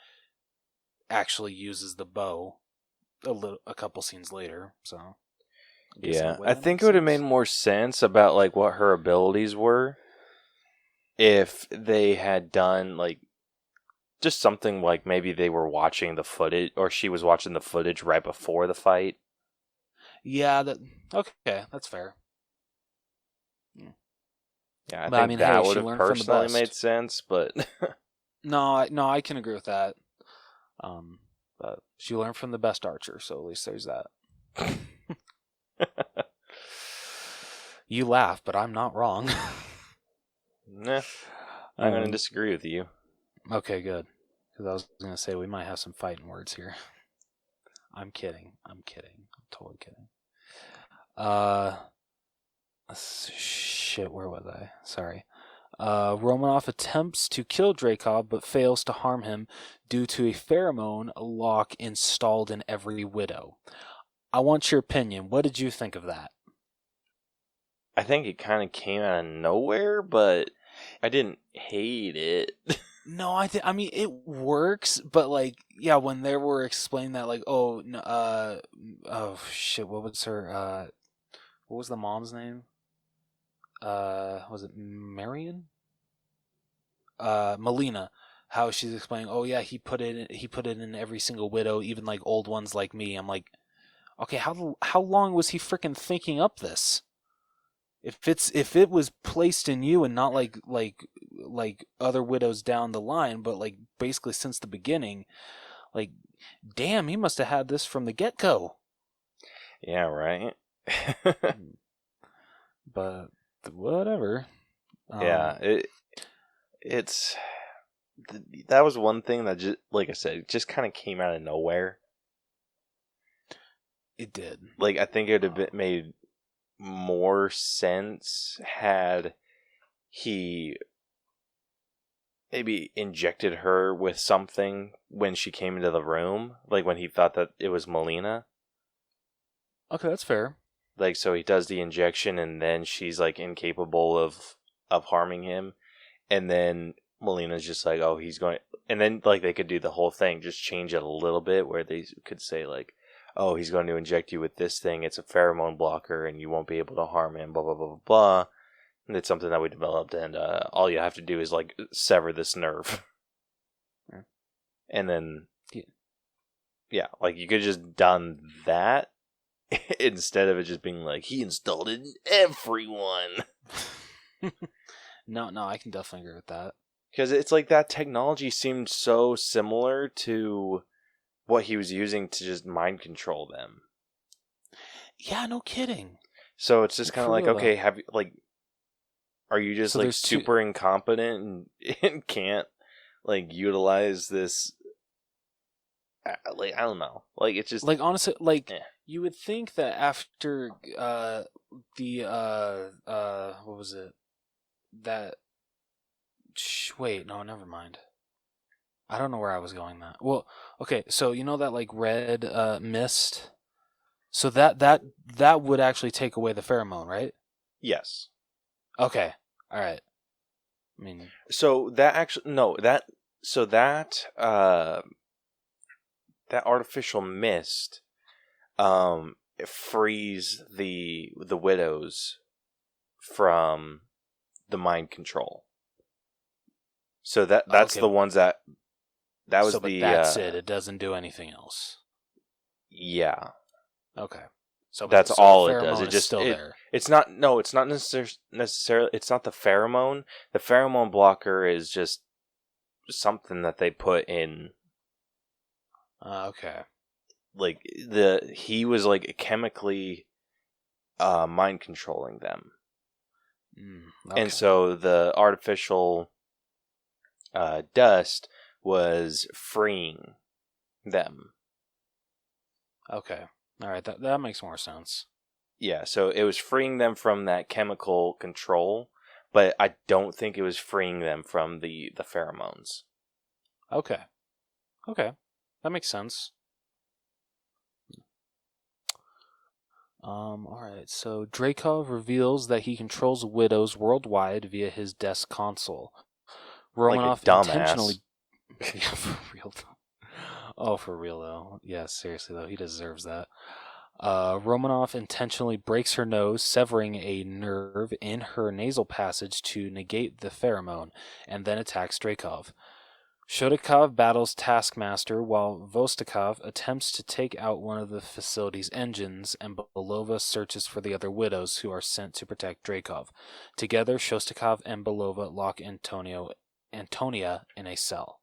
actually uses the bow a couple scenes later. So yeah, I think it would have made more sense about like what her abilities were if they had done like just something like maybe they were watching the footage or she was watching the footage right before the fight. Yeah, okay, that's fair. Yeah, I think that would have personally made sense, but no, I can agree with that. But she learned from the best archer, so at least there's that. You laugh, but I'm not wrong. Nah, I'm going to disagree with you. Okay, good. Because I was going to say we might have some fighting words here. I'm kidding. I'm totally kidding. Shit, where was I? Sorry. Romanov attempts to kill Draco, but fails to harm him due to a pheromone lock installed in every widow. I want your opinion. What did you think of that? I think it kind of came out of nowhere, but I didn't hate it. No, I mean it works, but like, yeah, when they were explaining that, like, oh shit, what was her? What was the mom's name? Was it Marion? Melina. How she's explaining, oh yeah, he put it in every single widow, even like old ones like me. I'm like, okay, how long was he freaking thinking up this? If it was placed in you and not like other widows down the line, but like basically since the beginning, like, damn, he must have had this from the get-go. Yeah, right. But whatever. Yeah, it's that was one thing that just, like I said, just kind of came out of nowhere. It did. Like, I think it would have made more sense had he maybe injected her with something when she came into the room, like when he thought that it was Melina. Okay, that's fair. Like, so he does the injection and then she's like incapable of harming him, and then Melina's just like, oh, he's going, and then like they could do the whole thing, just change it a little bit where they could say like, oh, he's going to inject you with this thing, it's a pheromone blocker and you won't be able to harm him, blah blah blah blah blah. And it's something that we developed, and all you have to do is like sever this nerve. Yeah. And then yeah, like you could have just done that instead of it just being like he installed it in everyone. No, I can definitely agree with that. Because it's like that technology seemed so similar to what he was using to just mind control them. Yeah, no kidding. So it's just kind of like, okay, have you, like, are you just like super incompetent and can't like utilize this? Like, I don't know. Like, it's just like, honestly, like you would think that after what was it? That wait, no, never mind. I don't know where I was going that. Well, okay, so you know that like red mist? So that would actually take away the pheromone, right? Yes. Okay. All right. I mean, so that actually that artificial mist frees the widows from the mind control. So that's okay. The ones that was so, the. That's it. It doesn't do anything else. Yeah. Okay. So that's all it does. It just still there. It's not. No, it's not necessarily. It's not the pheromone. The pheromone blocker is just something that they put in. Okay. like he was like chemically mind controlling them. Okay. And so the artificial dust was freeing them. Okay. All right. That makes more sense. Yeah, so it was freeing them from that chemical control, but I don't think it was freeing them from the pheromones. Okay. Okay. That makes sense. All right. So Draco reveals that he controls widows worldwide via his desk console. Romanov like a dumbass. intentionally. Yeah, for real. Oh, for real though. Yeah, seriously though, he deserves that. Romanov intentionally breaks her nose, severing a nerve in her nasal passage to negate the pheromone, and then attacks Drakov. Shotakov battles Taskmaster while Vostokov attempts to take out one of the facility's engines, and Belova searches for the other widows who are sent to protect Drakov. Together, Shostakov and Belova lock Antonia in a cell.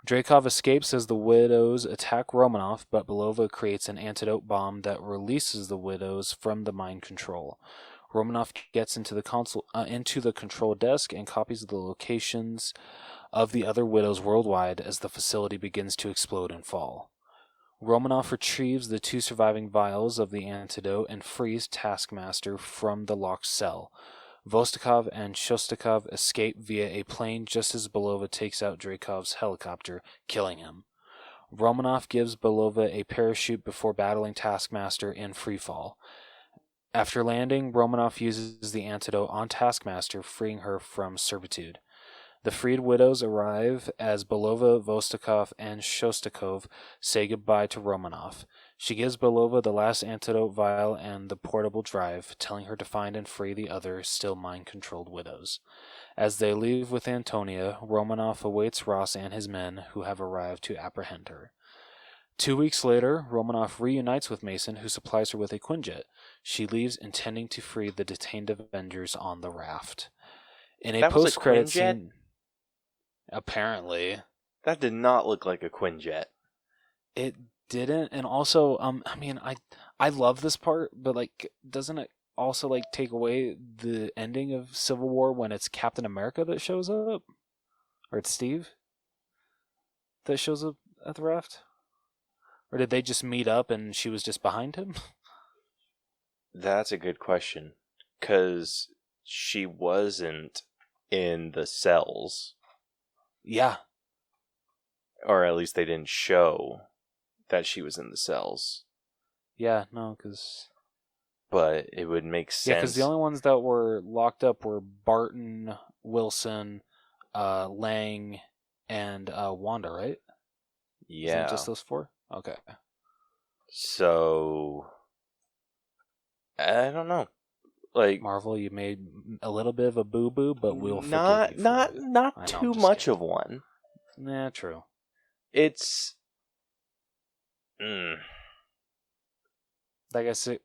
Drakov escapes as the widows attack Romanov, but Belova creates an antidote bomb that releases the widows from the mind control. Romanov gets into the control desk and copies the locations of the other widows worldwide as the facility begins to explode and fall. Romanov retrieves the 2 surviving vials of the antidote and frees Taskmaster from the locked cell. Vostokov and Shostakov escape via a plane just as Belova takes out Drakov's helicopter, killing him. Romanov gives Belova a parachute before battling Taskmaster in freefall. After landing, Romanov uses the antidote on Taskmaster, freeing her from servitude. The freed widows arrive as Belova, Vostokov, and Shostakov say goodbye to Romanov. She gives Belova the last antidote vial and the portable drive, telling her to find and free the other, still mind-controlled widows. As they leave with Antonia, Romanov awaits Ross and his men, who have arrived to apprehend her. 2 weeks later, Romanov reunites with Mason, who supplies her with a Quinjet. She leaves, intending to free the detained Avengers on the raft. In a post-credit scene... Apparently. That did not look like a Quinjet. It didn't, and also, I love this part, but like, doesn't it also like take away the ending of Civil War when it's Captain America that shows up, or it's Steve that shows up at the raft, or did they just meet up and she was just behind him? That's a good question, because she wasn't in the cells. Yeah. Or at least they didn't show that she was in the cells. Yeah, no, because... But it would make sense. Yeah, because the only ones that were locked up were Barton, Wilson, Lang, and Wanda, right? Yeah. Isn't it just those 4? Okay. So... I don't know. Like, Marvel, you made a little bit of a boo-boo, but we'll forgive you for it. Not too much of one. Nah, true. It's... Like I said,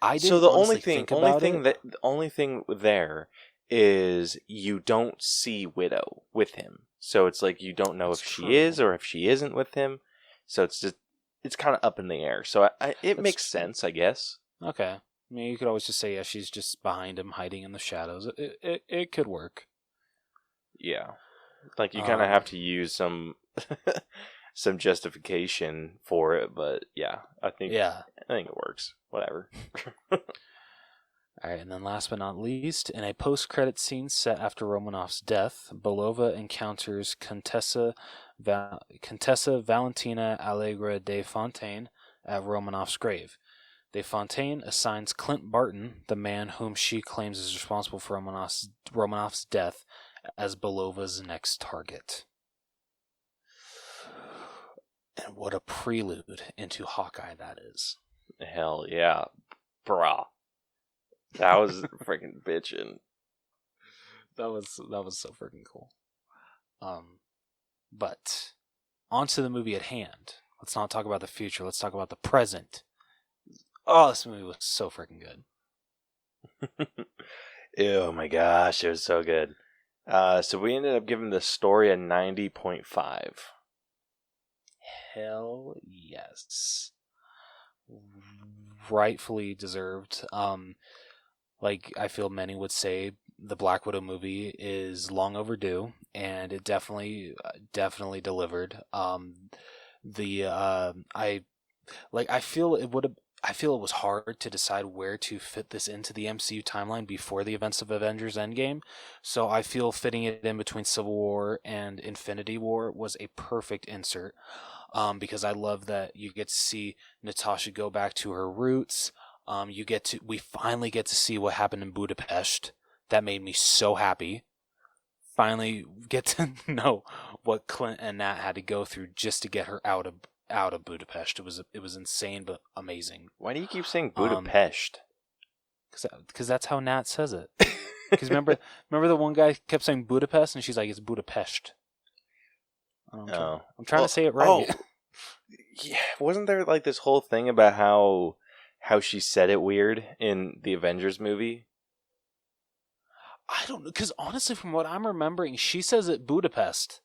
I didn't so the honestly think about it. the only thing there is you don't see Widow with him. So it's like you don't know if she is or if she isn't with him. So it's kind of up in the air. So it makes sense, I guess. Okay. I mean, you could always just say, yeah, she's just behind him, hiding in the shadows. It could work. Yeah. Like, you kind of have to use some some justification for it, but yeah, I think it works. Whatever. All right, and then last but not least, in a post-credit scene set after Romanov's death, Belova encounters Contessa Valentina Allegra de Fontaine at Romanov's grave. De Fontaine assigns Clint Barton, the man whom she claims is responsible for Romanov's death, as Belova's next target. And what a prelude into Hawkeye that is. Hell yeah. Brah. That was freaking bitchin'. That was so freaking cool. But on to the movie at hand. Let's not talk about the future. Let's talk about the present. Oh, this movie was so freaking good. Oh my gosh, it was so good. So we ended up giving the story a 90.5. Hell yes. Rightfully deserved. Like I feel many would say, the Black Widow movie is long overdue, and it definitely delivered. I feel it was hard to decide where to fit this into the MCU timeline before the events of Avengers Endgame. So I feel fitting it in between Civil War and Infinity War was a perfect insert. Because I love that you get to see Natasha go back to her roots. We finally get to see what happened in Budapest. That made me so happy. Finally get to know what Clint and Nat had to go through just to get her out of Budapest. It was insane but amazing. Why do you keep saying Budapest? Because that's how Nat says it. Because remember the one guy kept saying Budapest, and she's like, it's Budapest. I'm trying to say it right. Oh, yeah. Wasn't there like this whole thing about how she said it weird in the Avengers movie? I don't know, because honestly, from what I'm remembering, she says it Budapest.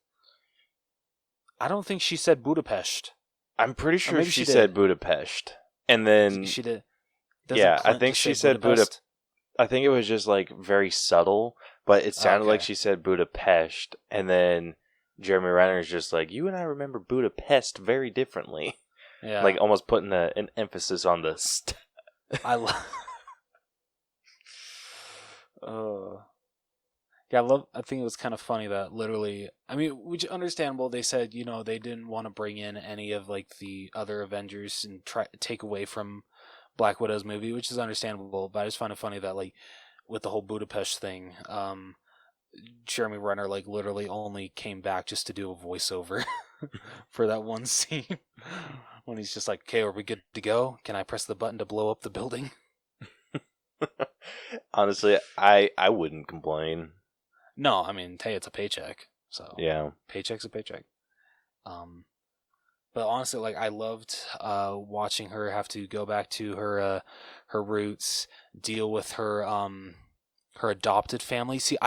I don't think she said Budapest. I'm pretty sure she said Budapest, and then she did. I think she said Budapest. I think it was just like very subtle, but it sounded like she said Budapest, and then Jeremy Renner's just like, you and I remember Budapest very differently. Yeah. Like almost putting an emphasis on the I love. I think it was kind of funny that literally, I mean, which understandable. They said, they didn't want to bring in any of like the other Avengers and try to take away from Black Widow's movie, which is understandable. But I just find it funny that like with the whole Budapest thing, Jeremy Renner like literally only came back just to do a voiceover for that one scene when he's just like, okay, are we good to go? Can I press the button to blow up the building? Honestly, I wouldn't complain. No, I mean, hey, it's a paycheck. So yeah, paycheck's a paycheck. But honestly, like I loved watching her have to go back to her roots, deal with her adopted family. See,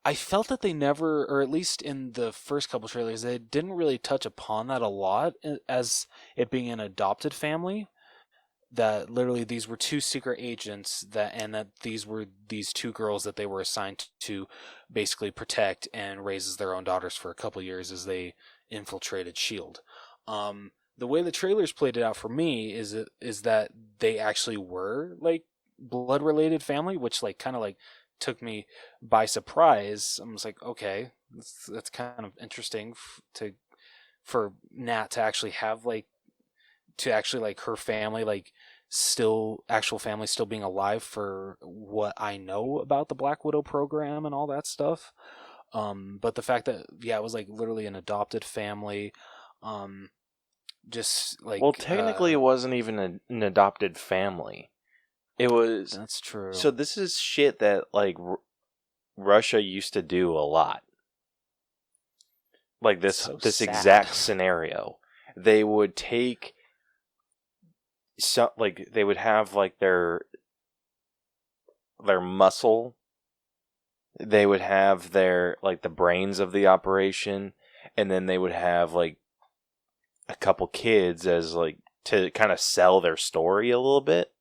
I felt that they never, or at least in the first couple trailers, they didn't really touch upon that a lot as it being an adopted family. That literally these were two secret agents and that these were these two girls that they were assigned to basically protect and raise as their own daughters for a couple years as they infiltrated S.H.I.E.L.D. The way the trailers played it out for me is that they actually were like blood related family, which like kind of like took me by surprise. I was like, okay, that's kind of interesting for Nat to actually have like her family actual family still being alive for what I know about the Black Widow program and all that stuff. But the fact that it was like literally an adopted family, just like technically it wasn't even an adopted family. It was. That's true. So this is shit that like Russia used to do a lot. Like this exact scenario, they would take. So like they would have like their muscle. They would have their like the brains of the operation, and then they would have like a couple kids as like to kind of sell their story a little bit.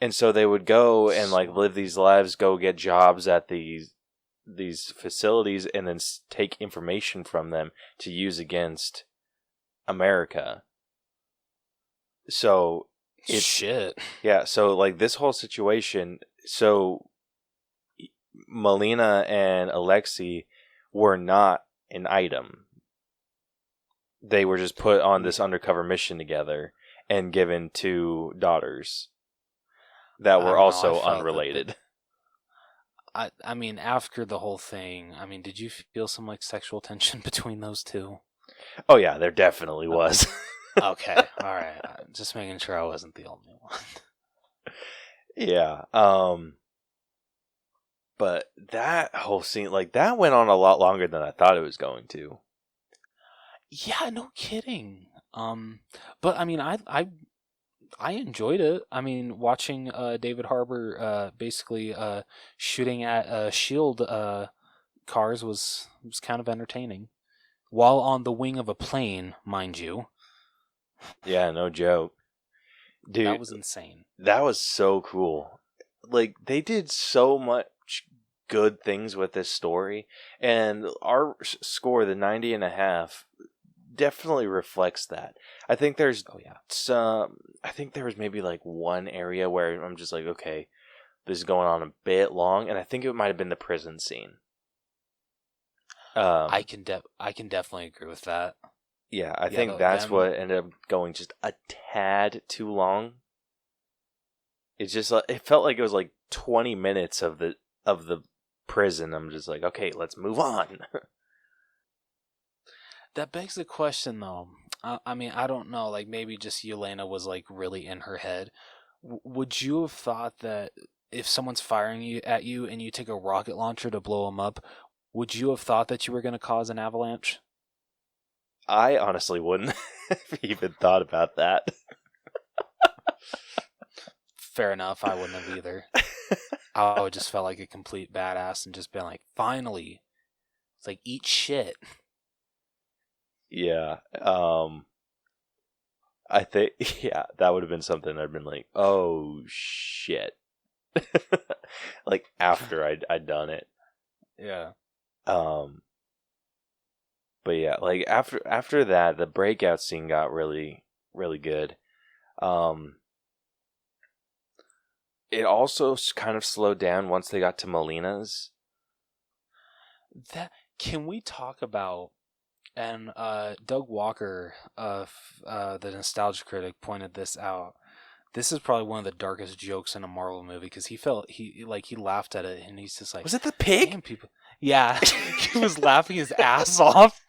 And so they would go and like live these lives, go get jobs at these facilities, and then take information from them to use against America. So it's shit. Yeah. So like this whole situation. So Melina and Alexei were not an item. They were just put on this undercover mission together and given two daughters that were also unrelated. I mean, after the whole thing, I mean, did you feel some like sexual tension between those two? Oh yeah, there definitely was. Okay, all right. Just making sure I wasn't the only one. Yeah. But that whole scene, like that went on a lot longer than I thought it was going to. Yeah, no kidding. But I mean, I enjoyed it. I mean, watching David Harbour basically shooting at shield cars was kind of entertaining. while on the wing of a plane, mind you. Yeah, no joke. Dude, that was insane. That was so cool. Like, they did so much good things with this story, and our score, the 90.5, definitely reflects that. I think there's I think there was maybe like one area where I'm just like, okay, this is going on a bit long, and I think it might have been the prison scene. I can definitely agree with that. Yeah, I think that's what ended up going just a tad too long. It's just like, it felt like it was like 20 minutes of the prison. I'm just like, okay, let's move on. That begs the question, though. I mean, I don't know. Like, maybe just Yelena was like really in her head. Would you have thought that if someone's firing at you and you take a rocket launcher to blow them up, would you have thought that you were going to cause an avalanche? I honestly wouldn't have even thought about that. Fair enough. I wouldn't have either. I would just felt like a complete badass and just been like, finally. It's like, eat shit. Yeah. I think, that would have been something I'd been like, oh shit. Like, after I'd done it. Yeah. But yeah, like after that, the breakout scene got really, really good. It also kind of slowed down once they got to Melina's. Can we talk about, and Doug Walker of the Nostalgia Critic pointed this out. This is probably one of the darkest jokes in a Marvel movie because he laughed at it and he's just like, was it the pig? Damn, people. Yeah, he was laughing his ass off,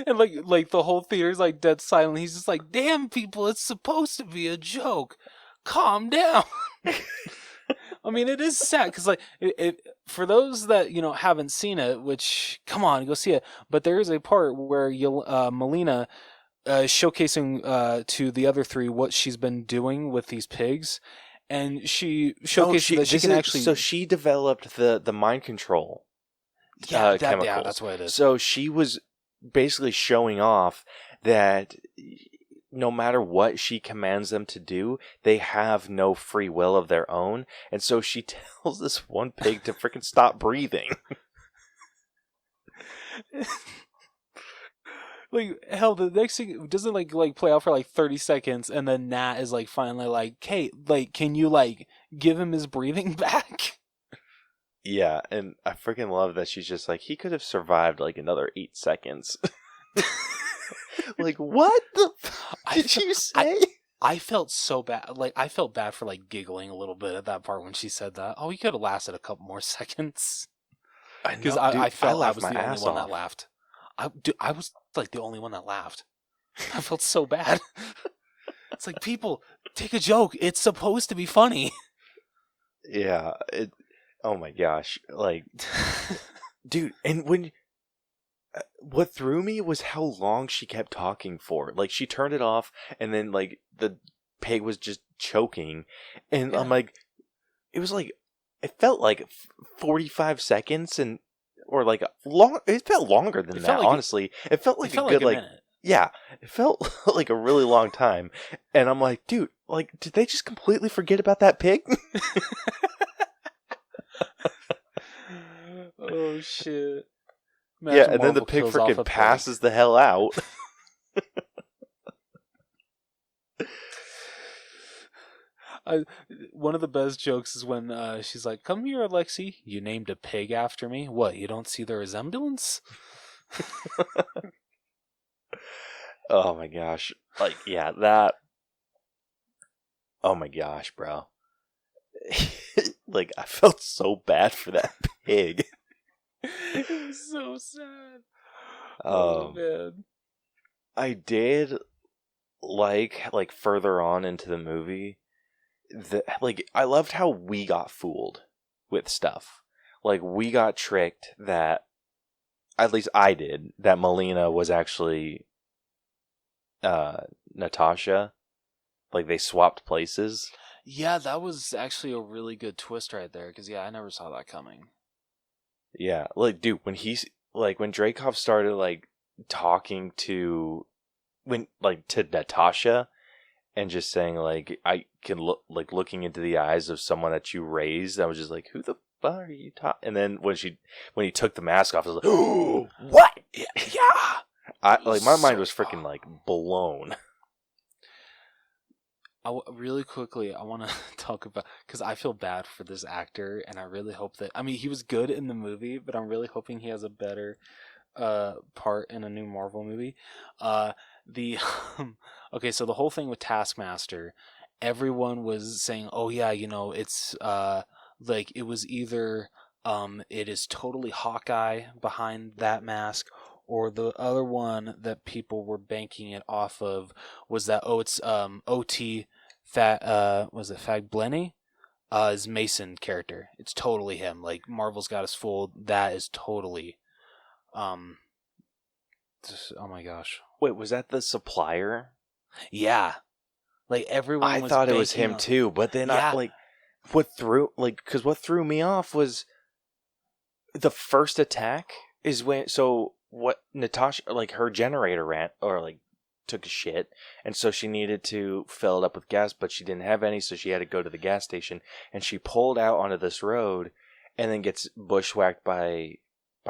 and like the whole theater's like dead silent. He's just like, "Damn, people, it's supposed to be a joke. Calm down." I mean, it is sad because like for those that haven't seen it, which come on, go see it. But there is a part where Melina showcasing to the other three what she's been doing with these pigs, and she showcases that she can actually. So she developed the mind control. Chemicals. Yeah, that's what it is. So she was basically showing off that no matter what she commands them to do, they have no free will of their own. And so she tells this one pig to freaking stop breathing. Like, hell, the next thing doesn't like play out for like 30 seconds, and then Nat is like finally like, "Kate, like, can you like give him his breathing back?" Yeah, and I freaking love that she's just like, he could have survived like another 8 seconds. Like, what the did you say? I felt so bad. Like, I felt bad for like giggling a little bit at that part when she said that. Oh, he could have lasted a couple more seconds. Because I felt I was the only one that laughed. I was like the only one that laughed. I felt so bad. It's like, people, take a joke. It's supposed to be funny. Yeah. Oh my gosh. Like, dude, and what threw me was how long she kept talking for. Like, she turned it off, and then, like, the pig was just choking. And I'm like, it was like, it felt like 45 seconds, or like, it felt longer than that, honestly. It felt like a good, like, minute. Yeah, it felt like a really long time. And I'm like, dude, like, did they just completely forget about that pig? Oh, shit. Imagine and Marvel then the pig freaking passes the hell out. One of the best jokes is when she's like, "Come here, Alexi. You named a pig after me. What, you don't see the resemblance?" Oh my gosh. Like, yeah, that... Oh my gosh, bro. Like, I felt so bad for that pig. It was so sad. Oh, man. I did like further on into the movie, I loved how we got fooled with stuff. Like, we got tricked that, at least I did, that Melina was actually Natasha. Like, they swapped places. Yeah, that was actually a really good twist right there, because I never saw that coming. Yeah, like, dude, when Dreykov started, like, talking to Natasha and just saying like, I can look like looking into the eyes of someone that you raised. I was just like, who the fuck are you talking? And then when he took the mask off, I was like, oh, what? Yeah. My mind was freaking like blown. Really quickly, I want to talk about, because I feel bad for this actor, and I really hope that, I mean, he was good in the movie, but I'm really hoping he has a better part in a new Marvel movie. Okay, so the whole thing with Taskmaster, everyone was saying, oh yeah, it's like it was either it is totally Hawkeye behind that mask, or the other one that people were banking it off of was that, it's OT was it Fag Blenny? His Mason character. It's totally him. Like, Marvel's got us fooled. That is totally oh my gosh. Wait, was that the supplier? Yeah. Like, everyone I was thought it was banking him on... too, but then Yeah. what threw me off was the first attack is when, Natasha, like, her generator ran, or like took a shit, and so she needed to fill it up with gas, but she didn't have any, so she had to go to the gas station, and she pulled out onto this road and then gets bushwhacked by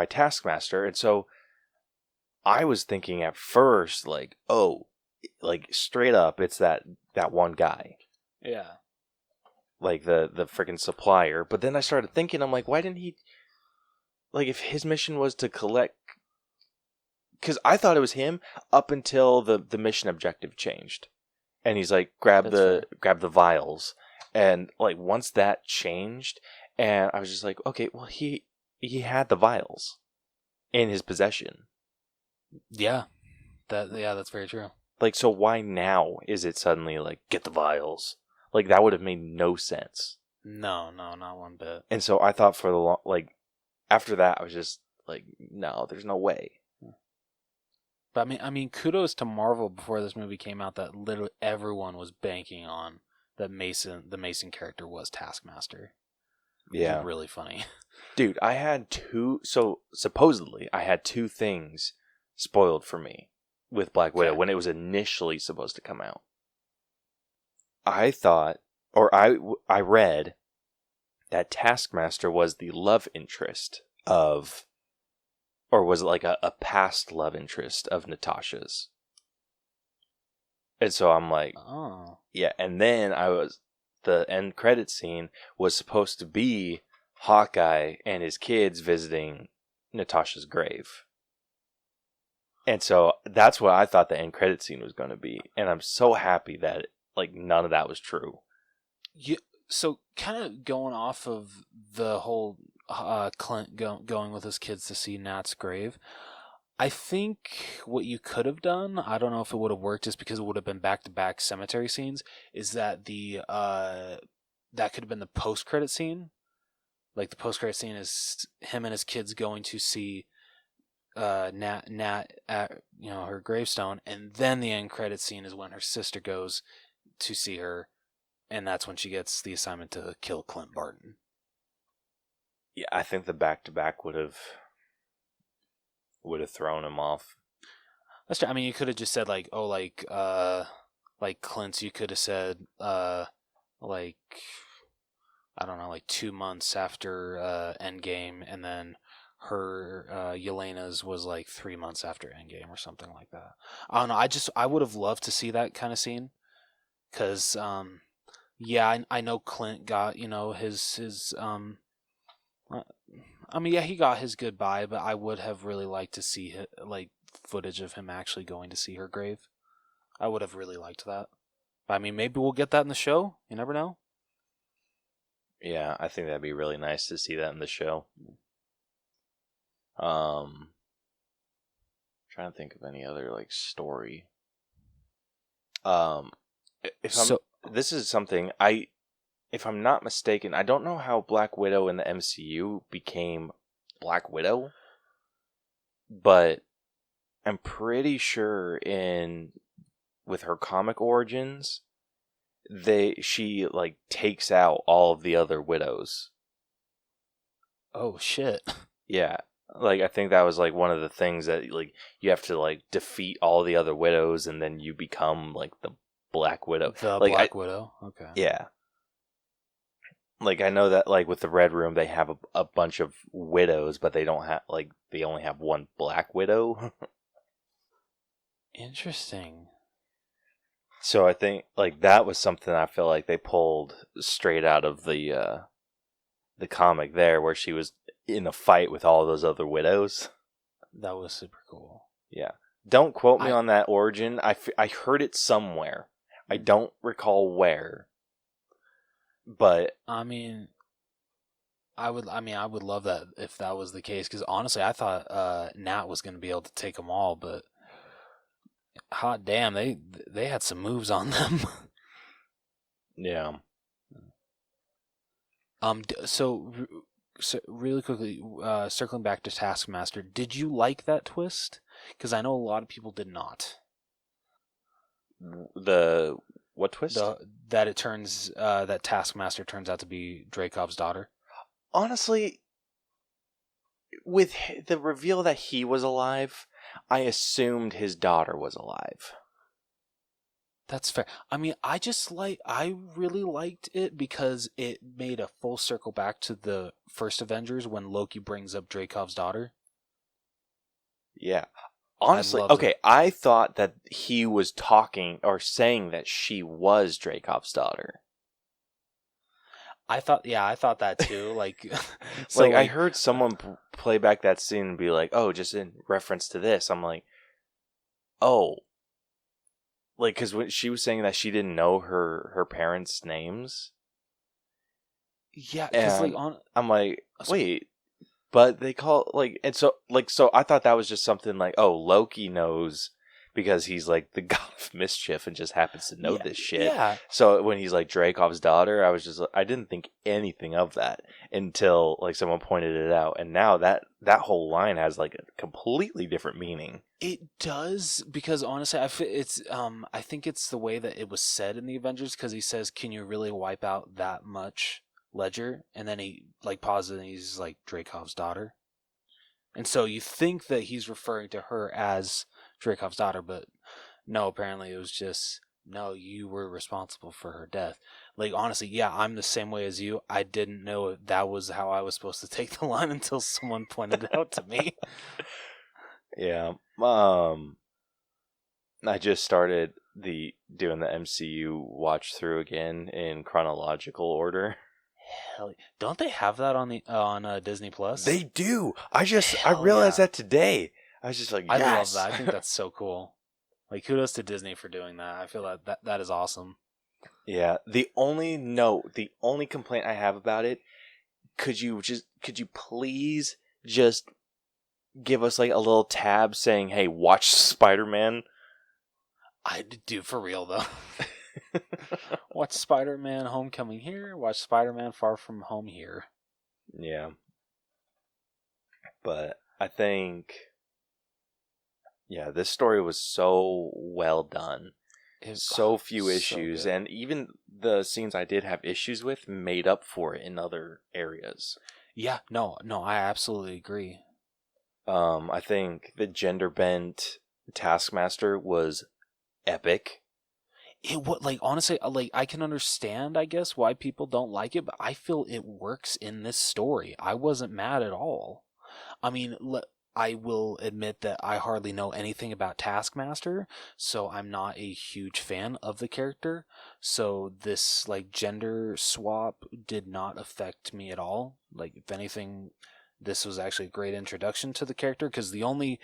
Taskmaster. And so I was thinking at first, like, oh, like, straight up, it's that one guy. Yeah. Like, the freaking supplier. But then I started thinking, I'm like, why didn't he... Like, if his mission was to collect... Because I thought it was him up until the mission objective changed. And he's like, grab the vials. And, like, once that changed, and I was just like, okay, well, he had the vials in his possession. Yeah. That's very true. Like, so why now is it suddenly like, get the vials? Like, that would have made no sense. No, not one bit. And so I thought for the after that, I was just like, no, there's no way. But I mean, kudos to Marvel before this movie came out, that literally everyone was banking on that the Mason character was Taskmaster. Yeah. It was really funny. Dude, supposedly I had two things spoiled for me with Black Widow when it was initially supposed to come out. I thought, or I read that Taskmaster was the love interest of, or was it like a past love interest of Natasha's. And so I'm like, oh. Yeah, and then the end credit scene was supposed to be Hawkeye and his kids visiting Natasha's grave. And so that's what I thought the end credit scene was going to be. And I'm so happy that none of that was true. Yeah, so kind of going off of the whole Clint going with his kids to see Nat's grave, I think what you could have done, I don't know if it would have worked just because it would have been back-to-back cemetery scenes, is that that could have been the post-credit scene. Like, the post-credit scene is him and his kids going to see Nat at her gravestone, and then the end credit scene is when her sister goes to see her, and that's when she gets the assignment to kill Clint Barton. Yeah, I think the back-to-back would have thrown him off. That's true. I mean, you could have just said like Clint's. You could have said I don't know, 2 months after Endgame, and then her Yelena's was 3 months after Endgame or something like that. I don't know. I would have loved to see that kind of scene, because I know Clint got his I mean, yeah, he got his goodbye, but I would have really liked to see footage of him actually going to see her grave. I would have really liked that. But, I mean, maybe we'll get that in the show. You never know. Yeah, I think that'd be really nice to see that in the show. Trying to think of any other story. This is something if I'm not mistaken, I don't know how Black Widow in the MCU became Black Widow, but I'm pretty sure with her comic origins, she takes out all of the other widows. Oh shit. Yeah. Like, I think that was, like, one of the things that, like, you have to, like, defeat all the other widows, and then you become, like, the Black Widow. The Like, Black Widow? Okay. Yeah. Like, I know that, like, with the Red Room, they have a bunch of widows, but they don't have, like, they only have one Black Widow. Interesting. So I think, like, that was something I feel like they pulled straight out of the comic there, where she was in a fight with all those other widows. That was super cool. Yeah. Don't quote me on that origin. I heard it somewhere. I don't recall where. But I mean, I would love that if that was the case, because honestly, I thought Nat was going to be able to take them all, but hot damn, they had some moves on them. yeah. So really quickly, circling back to Taskmaster, did you like that twist? Because I know a lot of people did not. The what twist? That it turns that Taskmaster turns out to be Dracov's daughter. Honestly, with the reveal that he was alive, I assumed his daughter was alive. That's fair. I mean, I really liked it because it made a full circle back to the first Avengers when Loki brings up Dracov's daughter. Yeah. Honestly, okay, I thought that he was talking or saying that she was Dracov's daughter. I thought that too. Like, so like I heard someone play back that scene and be like, "Oh, just in reference to this." I'm like, "Oh." Like, because when she was saying that she didn't know her parents' names. Yeah, because like I'm like, wait, but they call like, and so I thought that was just something like, oh, Loki knows because he's like the god of mischief and just happens to know this shit. Yeah. So when he's like Dracov's daughter, I didn't think anything of that until like someone pointed it out, and now that whole line has like a completely different meaning. It does, because honestly, I think it's the way that it was said in the Avengers, because he says, "Can you really wipe out that much Ledger?" And then he like pauses and he's like, Dracov's daughter. And so you think that he's referring to her as Dracov's daughter, but no, apparently it was just, no, you were responsible for her death. Like, honestly, yeah, I'm the same way as you. I didn't know if that was how I was supposed to take the line until someone pointed it out to me. Yeah. I just started doing the MCU watch through again in chronological order. Hell, don't they have that on Disney Plus? They do. I realized that today. I was just like, yes. I love that. I think that's so cool. Like, kudos to Disney for doing that. I feel that is awesome. Yeah. The only complaint I have about it, could you please just give us like a little tab saying, "Hey, watch Spider-Man"? I do, for real though. Watch Spider-Man Homecoming here. Watch Spider-Man Far From Home here. Yeah. But I think, yeah, this story was so well done. So few issues, and even the scenes I did have issues with made up for it in other areas. Yeah, no, I absolutely agree. I think the gender bent Taskmaster was epic. It what like honestly, like I can understand, I guess, why people don't like it, but I feel it works in this story. I wasn't mad at all. I mean, I will admit that I hardly know anything about Taskmaster, so I'm not a huge fan of the character. So this like gender swap did not affect me at all. Like, if anything, this was actually a great introduction to the character, because the only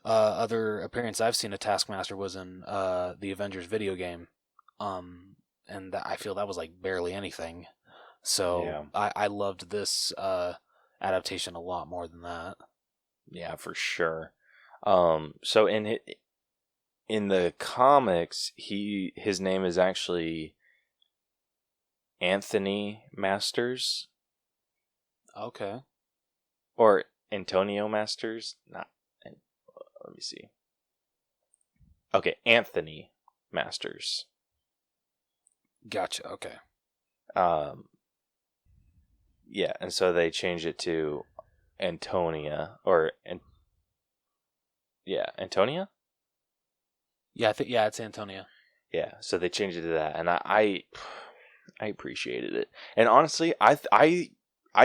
other appearance I've seen of Taskmaster was in the Avengers video game, and I feel that was like barely anything. So yeah. I loved this adaptation a lot more than that. Yeah, for sure. So in the comics, his name is actually Anthony Masters. Okay. Or Antonio Masters. Let me see. Okay, Anthony Masters. Gotcha. Okay. Yeah, and so they changed it to Antonia Antonia. Yeah, it's Antonia. Yeah, so they changed it to that, and I appreciated it. And honestly, I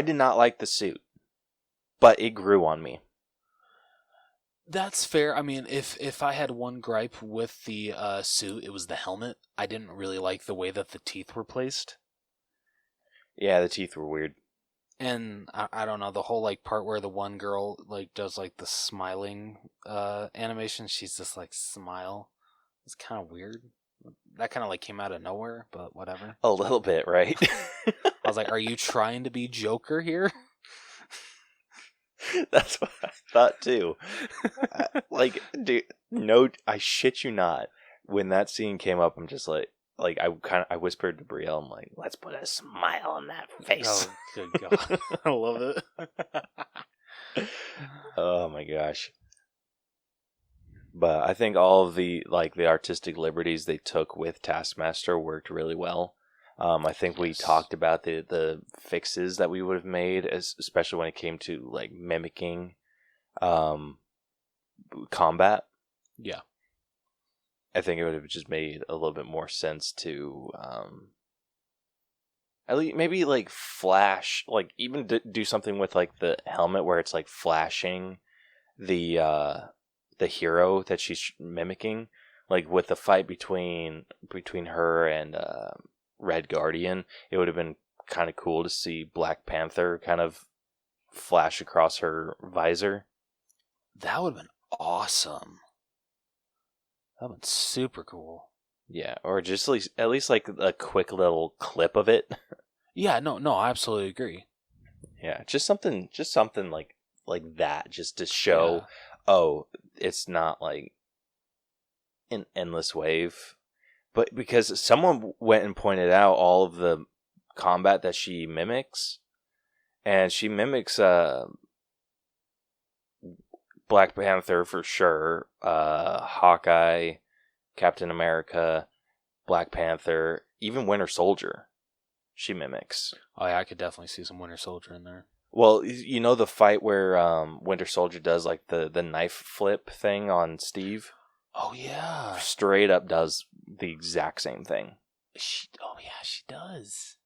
did not like the suit, but it grew on me. That's fair. I mean, if I had one gripe with the suit, it was the helmet. I didn't really like the way that the teeth were placed. Yeah, the teeth were weird. And I don't know, the whole like part where the one girl like does like the smiling animation, she's just like smile. It's kind of weird. That kind of like came out of nowhere, but whatever. A little bit, right? I was like, are you trying to be Joker here? That's what I thought too. Like, dude, no, I shit you not. When that scene came up, I'm just like I whispered to Brielle, I'm like, let's put a smile on that face. Oh, good God. I love it. Oh my gosh. But I think all of the artistic liberties they took with Taskmaster worked really well. I think we talked about the fixes that we would have made, especially when it came to like mimicking combat. Yeah. I think it would have just made a little bit more sense to at least maybe like flash, like even do something with like the helmet where it's like flashing the hero that she's mimicking, like with the fight between her and Red Guardian. It would have been kind of cool to see Black Panther kind of flash across her visor. That would have been awesome. That would have been super cool. Yeah, or just at least like a quick little clip of it. Yeah, no, I absolutely agree. Yeah, just something like that, just to show, oh, it's not like an endless wave. But because someone went and pointed out all of the combat that she mimics, and she mimics Black Panther for sure, Hawkeye, Captain America, Black Panther, even Winter Soldier, she mimics. Oh yeah, I could definitely see some Winter Soldier in there. Well, you know the fight where Winter Soldier does like the knife flip thing on Steve? Oh yeah. Straight up does the exact same thing. She does.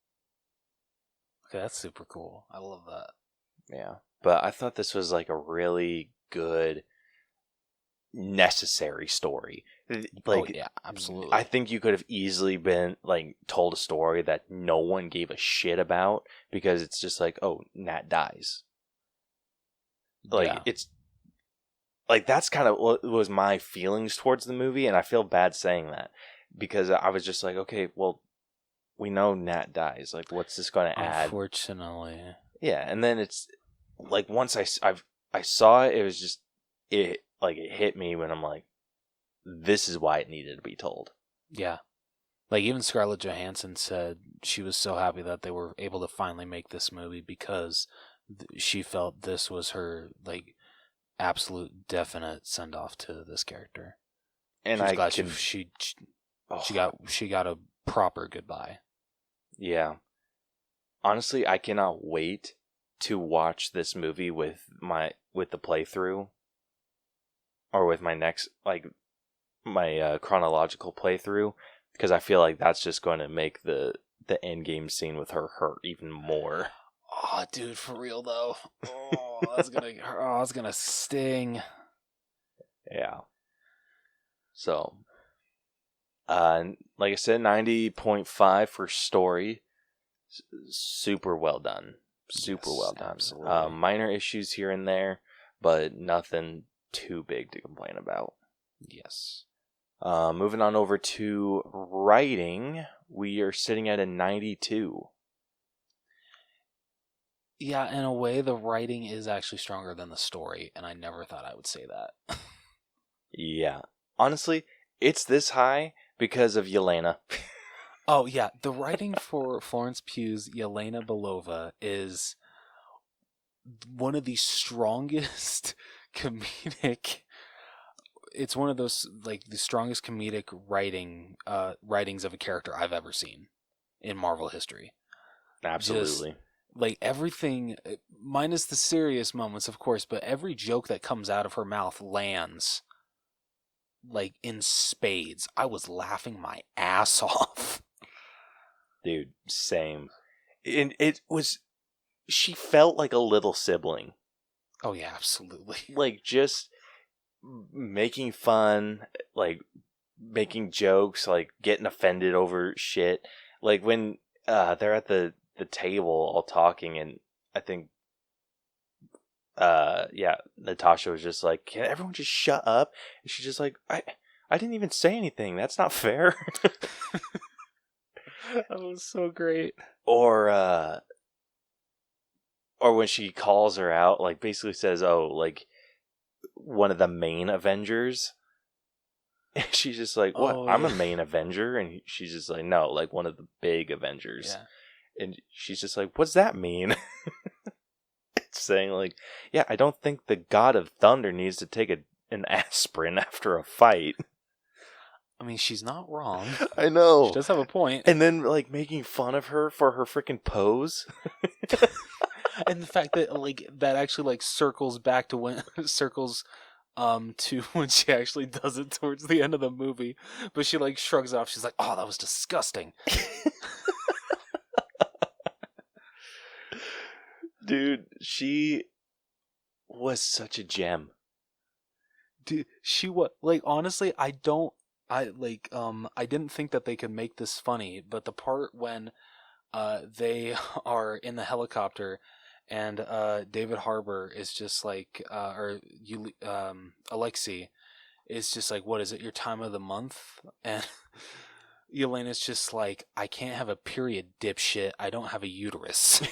Okay, that's super cool. I love that. Yeah. But I thought this was like a really good, necessary story. Like, yeah, absolutely. I think you could have easily been like told a story that no one gave a shit about, because it's just like, oh, Nat dies. Like, it's like, that's kind of what was my feelings towards the movie, and I feel bad saying that, because I was just like, okay, well, we know Nat dies. Like, what's this going to add? Unfortunately. Yeah, and then it's like, once I saw it, it was just, it hit me when I'm like, this is why it needed to be told. Yeah. Like, even Scarlett Johansson said she was so happy that they were able to finally make this movie, because she felt this was her, like, absolute definite send-off to this character. And I glad she got a proper goodbye. Yeah. Honestly, I cannot wait to watch this movie with the playthrough, or with my next, like, my chronological playthrough, because I feel like that's just going to make the end game scene with her hurt even more. Oh, dude, for real though. Oh, that's gonna sting. Yeah. So, like I said, 90.5 for story. Super well done. Super well done. Absolutely. Minor issues here and there, but nothing too big to complain about. Yes. Moving on over to writing, we are sitting at a 92. Yeah, in a way, the writing is actually stronger than the story, and I never thought I would say that. Yeah. Honestly, it's this high because of Yelena. Oh, yeah. The writing for Florence Pugh's Yelena Belova is one of the strongest comedic... It's one of those, like, the strongest comedic writings of a character I've ever seen in Marvel history. Absolutely. Like, everything, minus the serious moments, of course, but every joke that comes out of her mouth lands, like, in spades. I was laughing my ass off. Dude, same. And it was... She felt like a little sibling. Oh, yeah, absolutely. Like, just making fun, like, making jokes, like, getting offended over shit. Like, when they're at the table all talking, and I think Natasha was just like, can everyone just shut up? And she's just like, I didn't even say anything, that's not fair. That was so great. Or when she calls her out, like, basically says, oh, like, one of the main Avengers. And she's just like, what? Oh, I'm yeah. a main Avenger? And she's just like, no, like, one of the big Avengers. Yeah. And she's just like, what's that mean? It's saying, like, yeah, I don't think the God of Thunder needs to take an aspirin after a fight. I mean, she's not wrong. I know. She does have a point. And then, like, making fun of her for her freaking pose. And the fact that, like, that actually, like, circles back to when... to when she actually does it towards the end of the movie. But she, like, shrugs off. She's like, oh, that was disgusting. Dude, she was such a gem. Dude, she was... Like, honestly, I didn't think that they could make this funny, but the part when they are in the helicopter and David Harbour is just like, Alexei is just like, what is it, your time of the month? And Yelena's just like, I can't have a period, dipshit. I don't have a uterus.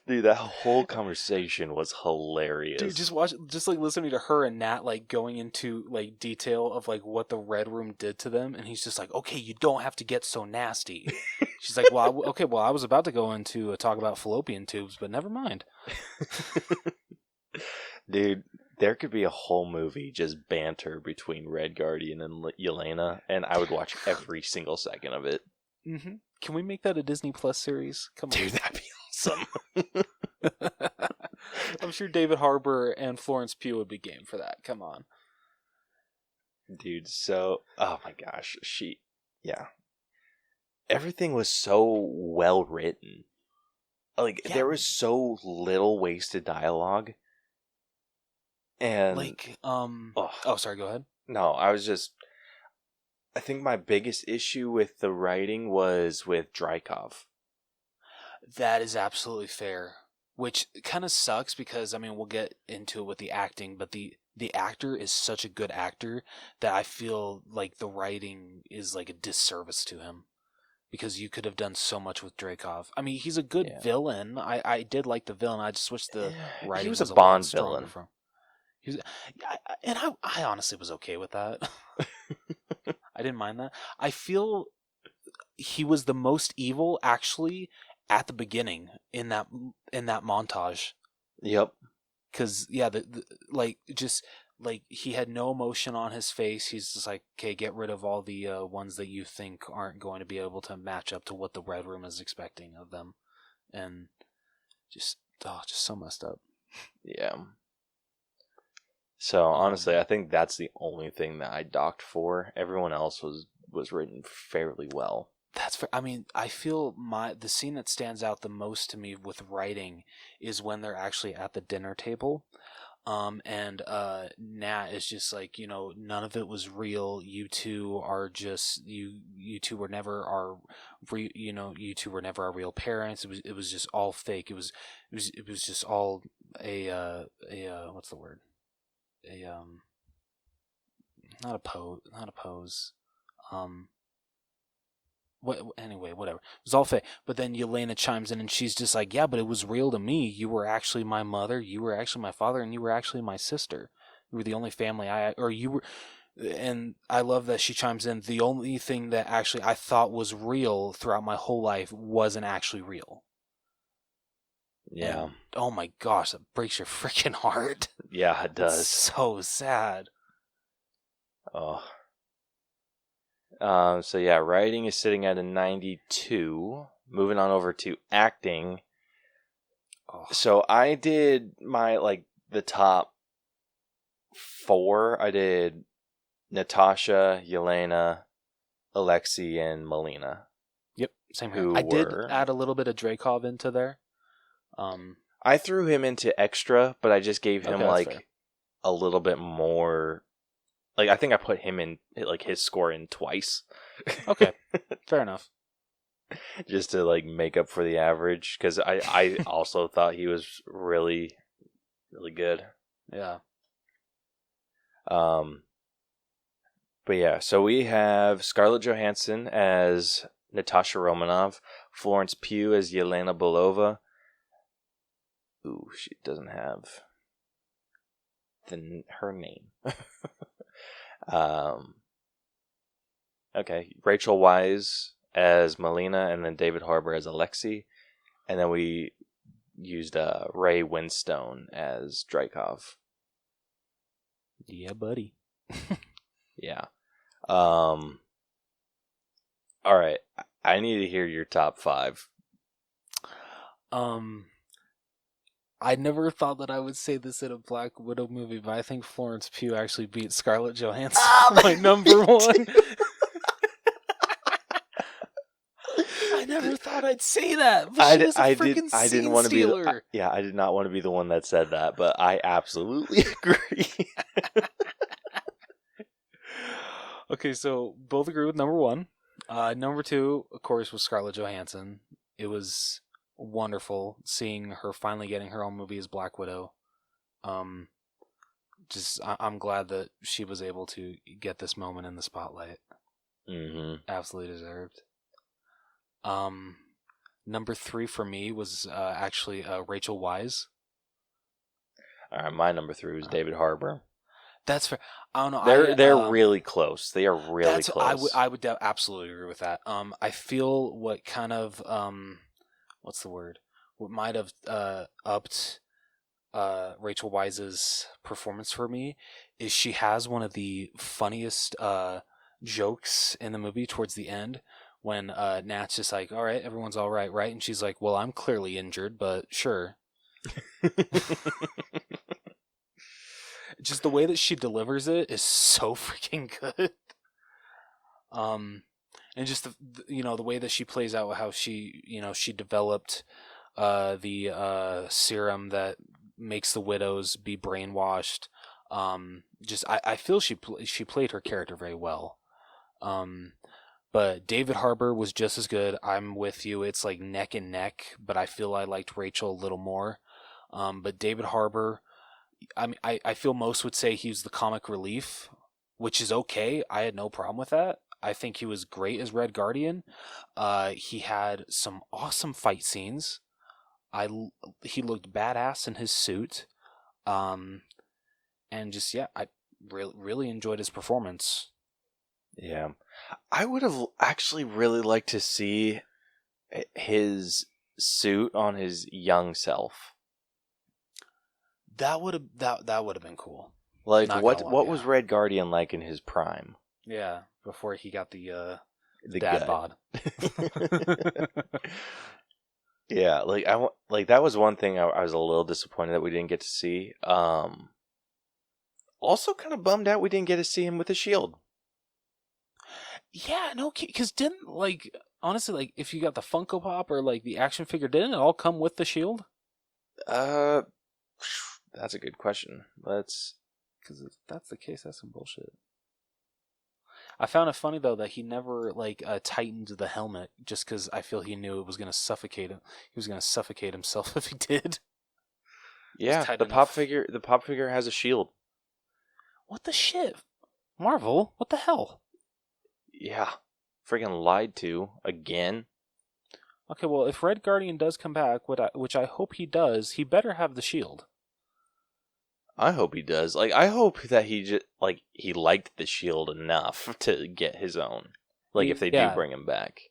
Dude, that whole conversation was hilarious. Dude, just like listening to her and Nat like going into like detail of like what the Red Room did to them, and he's just like, okay, you don't have to get so nasty. She's like, well, I was about to go into a talk about fallopian tubes, but never mind. Dude, there could be a whole movie just banter between Red Guardian and Yelena, and I would watch every single second of it. Mm-hmm. Can we make that a Disney Plus series? Come on. Dude, that'd be awesome. I'm sure David Harbour and Florence Pugh would be game for that. Come on. Dude, so... Oh my gosh. Yeah. Everything was so well written. Like, Yeah. there was so little wasted dialogue. And... Like, Oh, sorry, go ahead. No, I think my biggest issue with the writing was with Dracov. That is absolutely fair. Which kind of sucks because, I mean, we'll get into it with the acting, but the actor is such a good actor that I feel like the writing is like a disservice to him. Because you could have done so much with Dracov. I mean, he's a good villain. I did like the villain. I just wish the writing was a Bond lot stronger villain. from. I honestly was okay with that. I didn't mind that. I feel he was the most evil actually at the beginning in that montage. Yep. Because he had no emotion on his face. He's just like, okay, get rid of all the ones that you think aren't going to be able to match up to what the Red Room is expecting of them, and just so messed up. Yeah. So honestly, I think that's the only thing that I docked for. Everyone else was written fairly well. That's fair. I mean, I feel the scene that stands out the most to me with writing is when they're actually at the dinner table. And Nat is just like, none of it was real. You two are just you two were never our you two were never our real parents. It was just all fake. It was just all a what's the word? Not a pose. Anyway, whatever. It was all fake. But then Yelena chimes in and she's just like, yeah, but it was real to me. You were actually my mother, you were actually my father, and you were actually my sister. You were the only family and I love that she chimes in, the only thing that actually I thought was real throughout my whole life wasn't actually real. Yeah. And, oh my gosh, that breaks your freaking heart. Yeah, it does. It's so sad. Oh. So yeah, writing is sitting at a 92. moving on over to acting. Oh. So I did the top 4. I did Natasha, Yelena, Alexei, and Melina. Yep, same here. I did add a little bit of Dracov into there. I threw him into extra, but I just gave him a little bit more. Like, I think I put him in his score in twice. Okay, fair enough. Just to make up for the average, because I also thought he was really, really good. Yeah. But yeah, so we have Scarlett Johansson as Natasha Romanov, Florence Pugh as Yelena Belova. Ooh, she doesn't have her name. Okay, Rachel Weisz as Melina, and then David Harbour as Alexei, and then we used Ray Winstone as Dracov. Yeah, buddy. Yeah. All right. I need to hear your top 5. I never thought that I would say this in a Black Widow movie, but I think Florence Pugh actually beat Scarlett Johansson for my number 1. I never thought I'd say that. But she was a freaking scene stealer. I did not want to be the one that said that, but I absolutely agree. Okay, so both agree with number 1. Number 2, of course, was Scarlett Johansson. It was wonderful seeing her finally getting her own movie as Black Widow. I'm glad that she was able to get this moment in the spotlight. Mm-hmm. Absolutely deserved. Number 3 for me was actually Rachel Weisz. All right, my number 3 was David Harbour. That's fair. I don't know. They're really close. They are really close. I would absolutely agree with that. I feel what kind of what's the word? What might have upped Rachel Weisz's performance for me is she has one of the funniest jokes in the movie towards the end when Nat's just like, "All right, everyone's all right, right?" And she's like, "Well, I'm clearly injured, but sure." Just the way that she delivers it is so freaking good. And just the way that she plays out how she developed the serum that makes the widows be brainwashed. I feel she played her character very well. But David Harbour was just as good. I'm with you. It's like neck and neck, but I feel I liked Rachel a little more. But David Harbour, I feel most would say he's the comic relief, which is okay. I had no problem with that. I think he was great as Red Guardian. He had some awesome fight scenes. He looked badass in his suit. And just, I really enjoyed his performance. Yeah. I would have actually really liked to see his suit on his young self. That would have been cool. Like, what was Red Guardian like in his prime? Yeah, before he got the gut. dad bod. Yeah, that was one thing I was a little disappointed that we didn't get to see. Also kind of bummed out we didn't get to see him with a shield. Yeah, no, because didn't, honestly, if you got the Funko Pop or, the action figure, didn't it all come with the shield? That's a good question. Because if that's the case, that's some bullshit. I found it funny, though, that he never, tightened the helmet just because I feel he knew it was going to suffocate him. He was going to suffocate himself if he did. Yeah, the pop figure has a shield. What the shit? Marvel? What the hell? Yeah. Friggin' lied to again. Okay, well, if Red Guardian does come back, which I hope he does, he better have the shield. I hope he does. I hope that he just he liked the shield enough to get his own. If they do bring him back.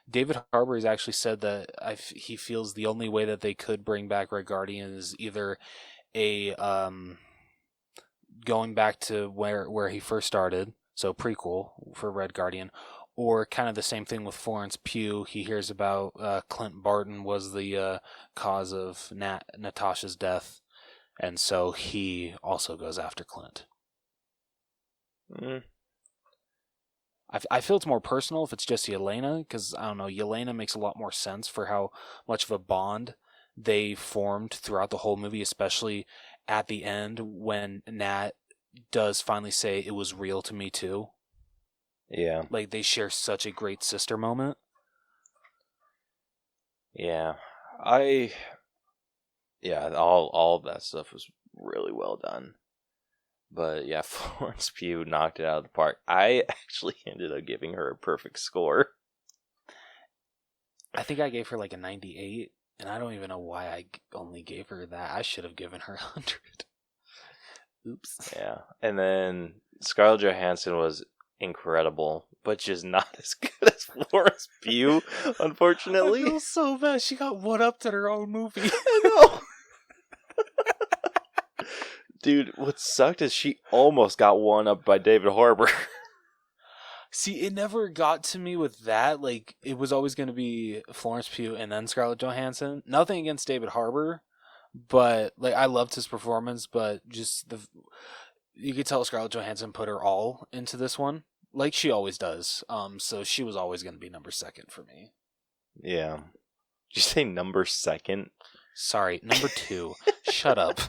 David Harbour has actually said that he feels the only way that they could bring back Red Guardian is either a going back to where he first started, so prequel for Red Guardian, Or kind of the same thing with Florence Pugh. He hears about Clint Barton was the cause of Natasha's death, and so he also goes after Clint. I feel it's more personal if it's just Yelena, because, I don't know, Yelena makes a lot more sense for how much of a bond they formed throughout the whole movie, especially at the end when Nat does finally say, "It was real to me too." Yeah. Like, they share such a great sister moment. Yeah. All of that stuff was really well done. But yeah, Florence Pugh knocked it out of the park. I actually ended up giving her a perfect score. I think I gave her like a 98, and I don't even know why I only gave her that. I should have given her 100. Oops. Yeah. And then Scarlett Johansson was incredible, but just not as good as Florence Pugh, unfortunately. I feel so bad. She got one-upped in her own movie. I know. Dude, what sucked is she almost got one up by David Harbour. See, it never got to me with that. Like, it was always going to be Florence Pugh and then Scarlett Johansson. Nothing against David Harbour, but like, I loved his performance, but just you could tell Scarlett Johansson put her all into this one, like she always does. So she was always going to be number second for me. Yeah. Did you say number second? Sorry, number 2. Shut up.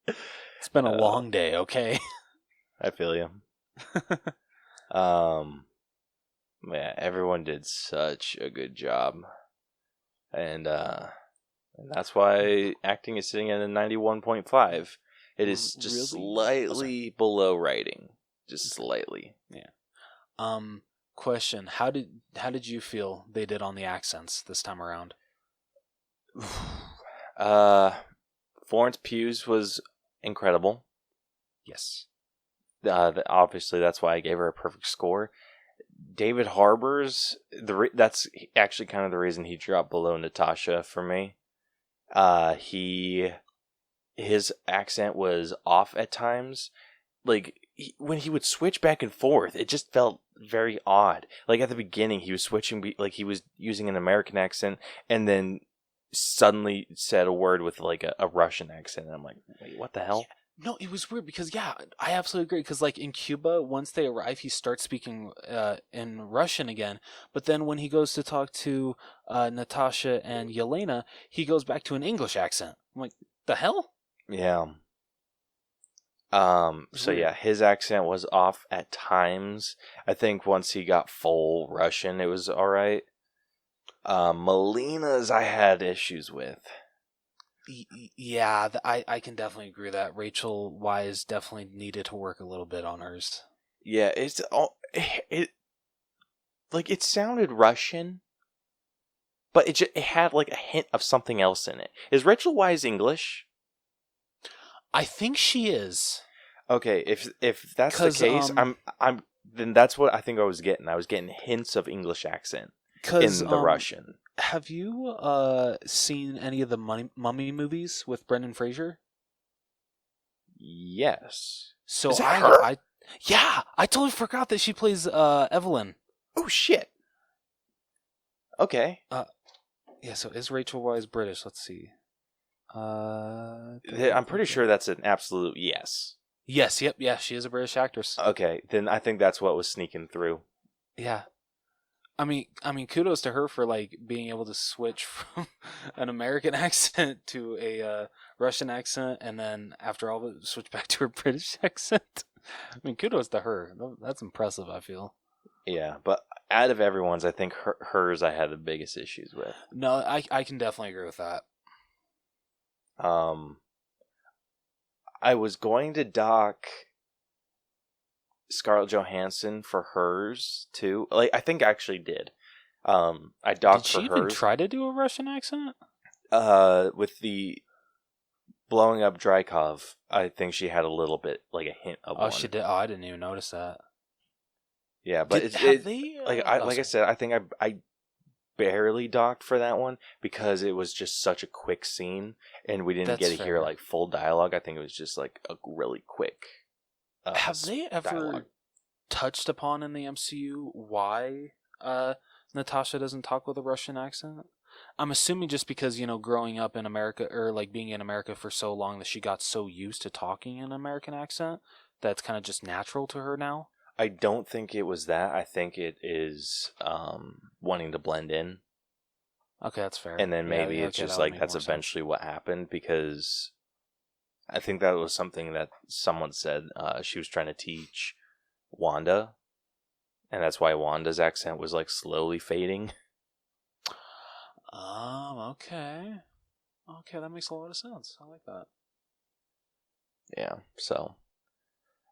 It's been a long day, okay? I feel you. Yeah, everyone did such a good job. And that's why acting is sitting at a 91.5. It is just slightly below writing. Just slightly. Yeah. Question, how did you feel they did on the accents this time around? Florence Pugh's was incredible. Yes. Obviously, that's why I gave her a perfect score. David Harbour's, that's actually kind of the reason he dropped below Natasha for me. His accent was off at times. Like, when he would switch back and forth, it just felt very odd. Like, at the beginning, he was switching, like he was using an American accent, and then suddenly said a word with like a Russian accent, and I'm like, wait, what the hell? Yeah. No, it was weird because, yeah, I absolutely agree. Because, like, in Cuba, once they arrive, he starts speaking in Russian again. But then when he goes to talk to Natasha and Yelena, he goes back to an English accent. I'm like, the hell? Yeah. So yeah, his accent was off at times. I think once he got full Russian, it was all right. Melina's I had issues with. Yeah, I can definitely agree with that. Rachel Wise definitely needed to work a little bit on hers. Yeah, it sounded Russian, but it had like a hint of something else in it. Is Rachel Wise English? I think she is. Okay, if that's the case, then that's what I think I was getting. I was getting hints of English accent in the Russian. Have you seen any of the Mummy movies with Brendan Fraser? Yes. So Is that her? I totally forgot that she plays Evelyn. Oh shit. Okay. Yeah. So is Rachel Wise British? Let's see. I'm pretty sure that's an absolute yes. Yes. Yep. Yeah. She is a British actress. Okay. Then I think that's what was sneaking through. Yeah. I mean, kudos to her for like being able to switch from an American accent to a Russian accent, and then after all of it, switch back to her British accent. I mean, kudos to her. That's impressive, I feel. Yeah, but out of everyone's, I think hers I had the biggest issues with. No, I can definitely agree with that. I was going to dock Scarlett Johansson for hers too. Like, I think I actually did. I docked for hers. Did she even try to do a Russian accent? With the blowing up Dracov, I think she had a little bit, like a hint of one. Oh, she did. Oh, I didn't even notice that. Yeah, but I said, I think I barely docked for that one because it was just such a quick scene, and we didn't get to hear like full dialogue. I think it was just like a really quick. Have they ever dialogue. touched upon in the MCU why Natasha doesn't talk with a Russian accent. I'm assuming just because, growing up in America, or like being in America for so long, that she got so used to talking in an American accent that's kind of just natural to her now. I don't think it was that. I think it is wanting to blend in. Okay, that's fair. And then maybe it's okay, just like that's eventually what happened, because I think that was something that someone said she was trying to teach Wanda, and that's why Wanda's accent was like slowly fading. Okay. Okay, that makes a lot of sense. I like that. Yeah, so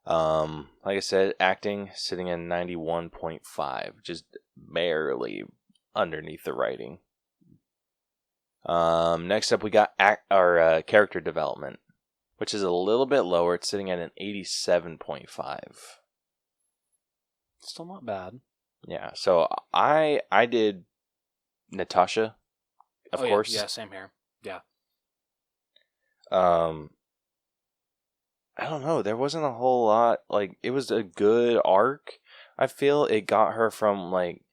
like I said, acting sitting at 91.5, just barely underneath the writing. Next up we got our character development, which is a little bit lower. It's sitting at an 87.5. Still not bad. Yeah, so I did Natasha, of course. Yeah, same here. Yeah. I don't know. There wasn't a whole lot. Like, it was a good arc. I feel it got her from like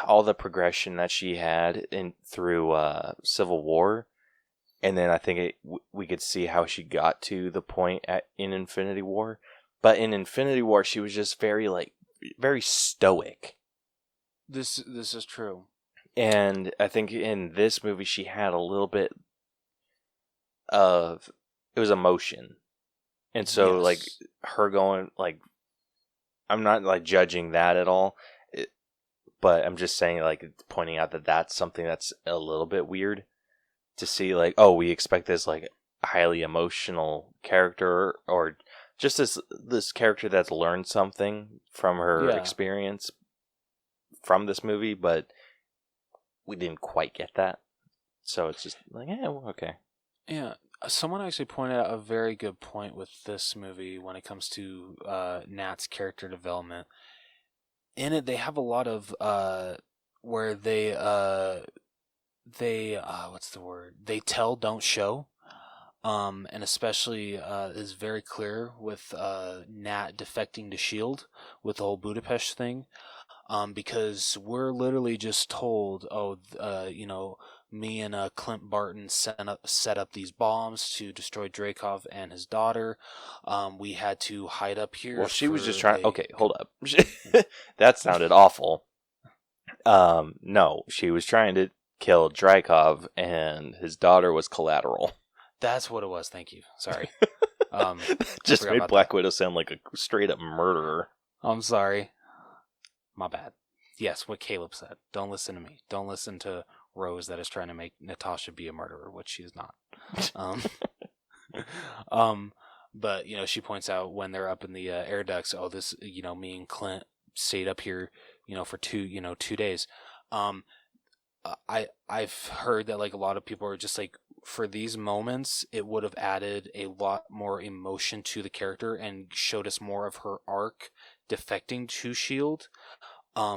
all the progression that she had through Civil War, and then I think we could see how she got to the point in Infinity War. But in Infinity War, she was just very stoic. This is true. And I think in this movie, she had a little bit of, it was emotion. And so, Yes. like, her going, like, I'm not, like, judging that at all. But I'm just saying, like, pointing out that that's something that's a little bit weird to see, like, oh, we expect this, like, highly emotional character, or just this character that's learned something from her experience from this movie, but we didn't quite get that. So it's just like, well, okay. Yeah. Someone actually pointed out a very good point with this movie when it comes to Nat's character development. In it, they have a lot of where they what's the word? They tell, don't show. And especially is very clear with Nat defecting to S.H.I.E.L.D. with the whole Budapest thing. Because we're literally just told, me and Clint Barton set up these bombs to destroy Draco and his daughter. We had to hide up here. Well, she was just trying. Okay, hold up. That sounded awful. No, she was trying to kill Draco, and his daughter was collateral. That's what it was. Thank you. Sorry. Just made Black Widow sound like a straight up murderer. I'm sorry. My bad. Yes, what Caleb said. Don't listen to me. Don't listen to Rose that is trying to make Natasha be a murderer, which she is not. But, she points out when they're up in the air ducts, this, me and Clint stayed up here, for 2 days. I've heard that, like, a lot of people are just like, for these moments, it would have added a lot more emotion to the character and showed us more of her arc defecting to S.H.I.E.L.D.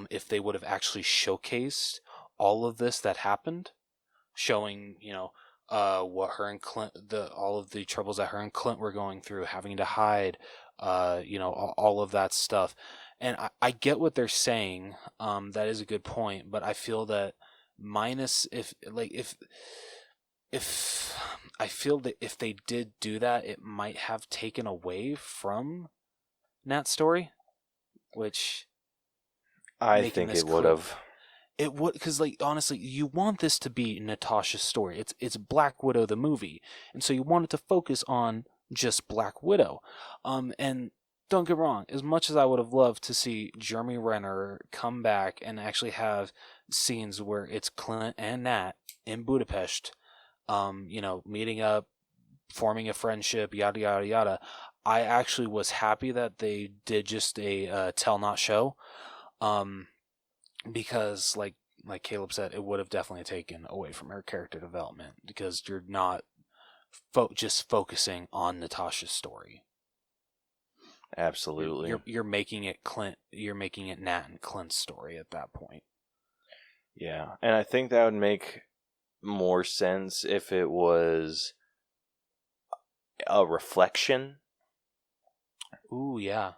If they would have actually showcased all of this that happened, showing, what her and Clint, all of the troubles that her and Clint were going through, having to hide, all of that stuff. And I get what they're saying. That is a good point, but I feel that if I feel that if they did do that, it might have taken away from Nat's story, which I think it would have. It would, because, like, honestly, you want this to be Natasha's story. It's Black Widow the movie, and so you want it to focus on just Black Widow. And don't get me wrong, as much as I would have loved to see Jeremy Renner come back and actually have scenes where it's Clint and Nat in Budapest, meeting up, forming a friendship, yada yada yada. I actually was happy that they did just a tell not show. Because like Caleb said, it would have definitely taken away from her character development, because you're not just focusing on Natasha's story. Absolutely. You're making it Nat and Clint's story at that point. Yeah, and I think that would make more sense if it was a reflection. Ooh, yeah.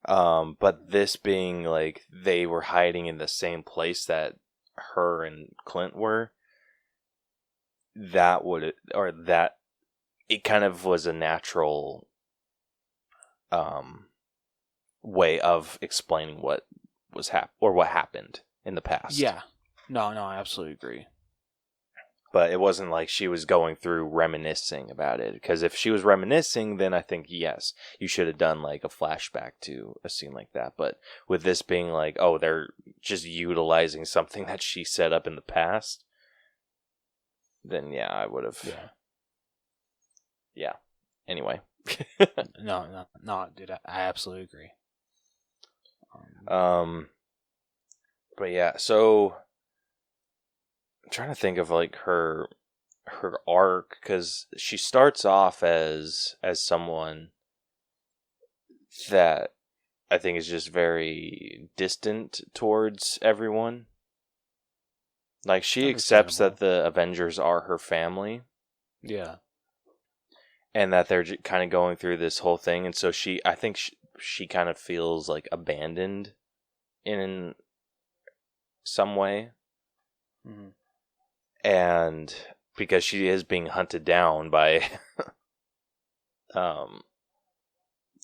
But this being like they were hiding in the same place that her and Clint were, it kind of was a natural way of explaining what was what happened in the past. Yeah. No, I absolutely agree. But it wasn't like she was going through reminiscing about it. Because if she was reminiscing, then I think, yes, you should have done like a flashback to a scene like that. But with this being like, oh, they're just utilizing something that she set up in the past, then yeah, I would have. Yeah. Anyway. No, dude, I absolutely agree. But yeah, so I'm trying to think of like her arc, because she starts off as someone that I think is just very distant towards everyone. Like she accepts that the Avengers are her family. Yeah. And that they're kind of going through this whole thing, and so I think she kind of feels like abandoned in some way. Mm-hmm. And because she is being hunted down by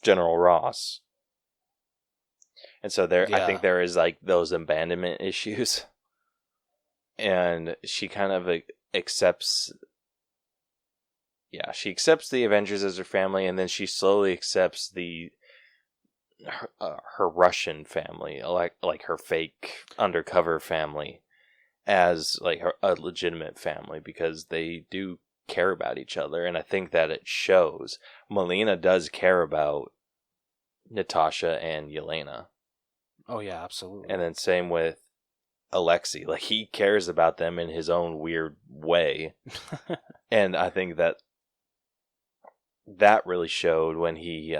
General Ross. And so I think there is like those abandonment issues. And she kind of accepts the Avengers as her family, and then she slowly accepts her Russian family, like her fake undercover family, as like a legitimate family, because they do care about each other, and I think that it shows. Melina does care about Natasha and Yelena. Oh yeah, absolutely. And then same with Alexei, like he cares about them in his own weird way. And I think that really showed when he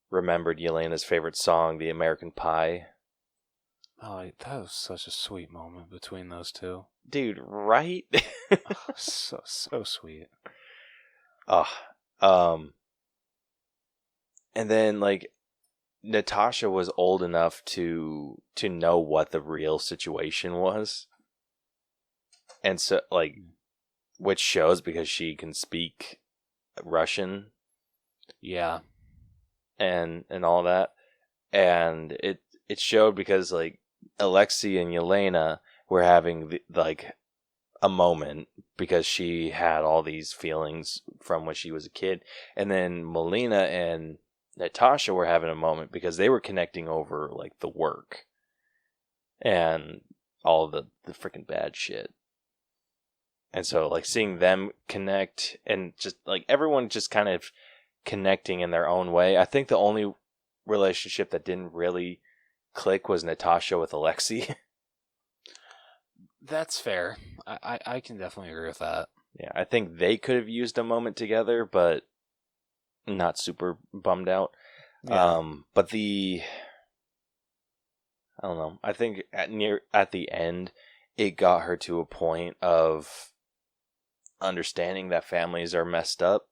remembered Yelena's favorite song, The American Pie. Oh, that was such a sweet moment between those two. Dude, right? So sweet. And then like Natasha was old enough to know what the real situation was. And so like, which shows because she can speak Russian. Yeah. And all that. And it showed because like Alexei and Yelena were having like a moment because she had all these feelings from when she was a kid, and then Melina and Natasha were having a moment because they were connecting over like the work and all the freaking bad shit. And so like seeing them connect and just like everyone just kind of connecting in their own way. I think the only relationship that didn't really click was Natasha with Alexei. That's fair. I can definitely agree with that. Yeah, I think they could have used a moment together, but not super bummed out. Yeah. But I don't know. I think at the end, it got her to a point of understanding that families are messed up.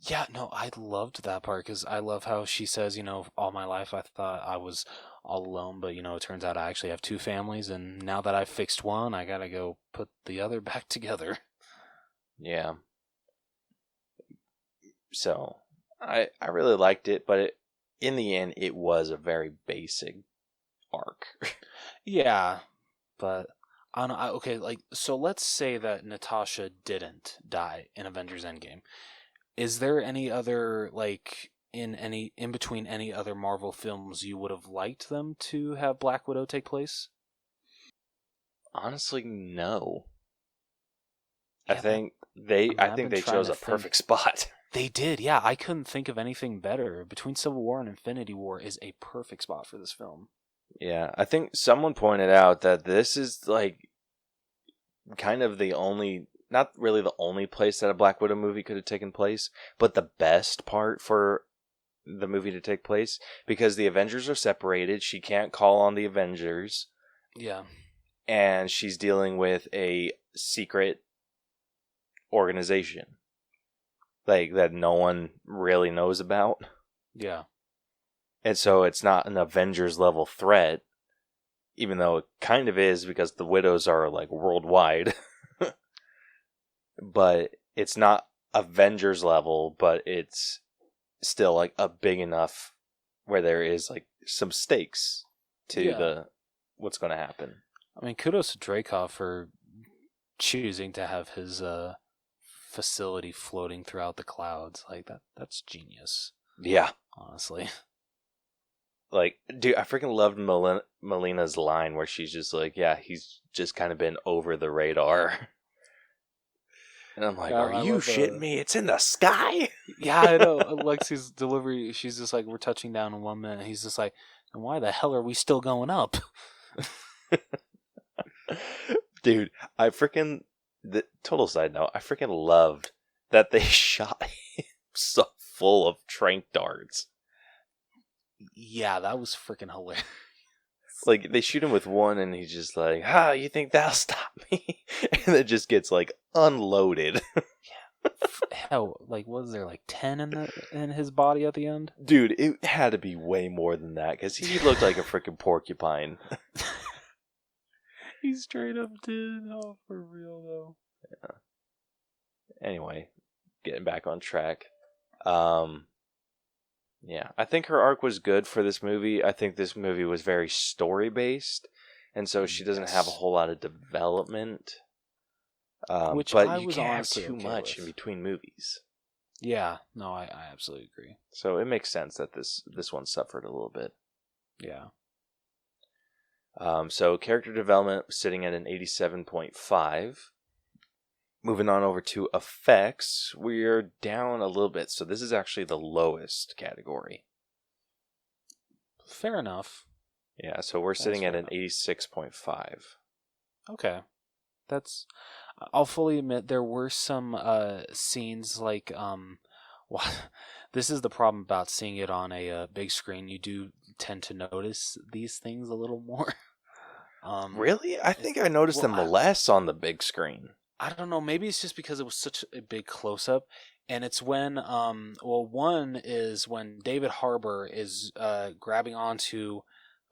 Yeah, no, I loved that part because I love how she says, all my life I thought I was all alone, but, it turns out I actually have two families, and now that I've fixed one, I gotta go put the other back together. Yeah. So, I really liked it, but in the end, it was a very basic arc. Yeah, but okay, like, so let's say that Natasha didn't die in Avengers Endgame. Is there any other, like, in between any other Marvel films you would have liked them to have Black Widow take place? Honestly, no. Yeah, I think they chose a perfect spot. They did, yeah. I couldn't think of anything better. Between Civil War and Infinity War is a perfect spot for this film. Yeah, I think someone pointed out that this is like kind of the only, not really the only place that a Black Widow movie could have taken place, but the best part for the movie to take place, because the Avengers are separated. She can't call on the Avengers. Yeah. And she's dealing with a secret organization, like, that no one really knows about. Yeah. And so it's not an Avengers level threat, even though it kind of is because the Widows are like worldwide. But it's not Avengers level, but it's still like a big enough where there is like some stakes to the what's going to happen. I mean, kudos to Draco for choosing to have his facility floating throughout the clouds. Like that's genius. Yeah. Honestly. Like, dude, I freaking loved Melina's line where she's just like, yeah, he's just kind of been over the radar. And I'm like, are you shitting me? It's in the sky? Yeah, I know. Alexi's delivery, she's just like, we're touching down in 1 minute. He's just like, and why the hell are we still going up? Dude, I freaking, the total side note, I freaking loved that they shot him so full of tranq darts. Yeah, that was freaking hilarious. Like, they shoot him with one, and he's just like, you think that'll stop me? And it just gets, like, unloaded. Hell, like, was there, like, 10 in his body at the end? Dude, it had to be way more than that, because he looked like a freaking porcupine. He straight up did. Oh, for real, though. Yeah. Anyway, getting back on track. Yeah, I think her arc was good for this movie. I think this movie was very story-based, and so she doesn't have a whole lot of development. Which but I you was can't have honestly too okay much with. in between movies. Yeah, no, I absolutely agree. So it makes sense that this one suffered a little bit. Yeah. So character development was sitting at an 87.5. Moving on over to effects, we're down a little bit. So this is actually the lowest category. Fair enough. Yeah, so we're sitting at an 86.5. Okay. I'll fully admit there were some scenes like well, this is the problem about seeing it on a big screen. You do tend to notice these things a little more. Really? I think I noticed them less on the big screen. I don't know. Maybe it's just because it was such a big close-up. And it's when, one is when David Harbour is grabbing onto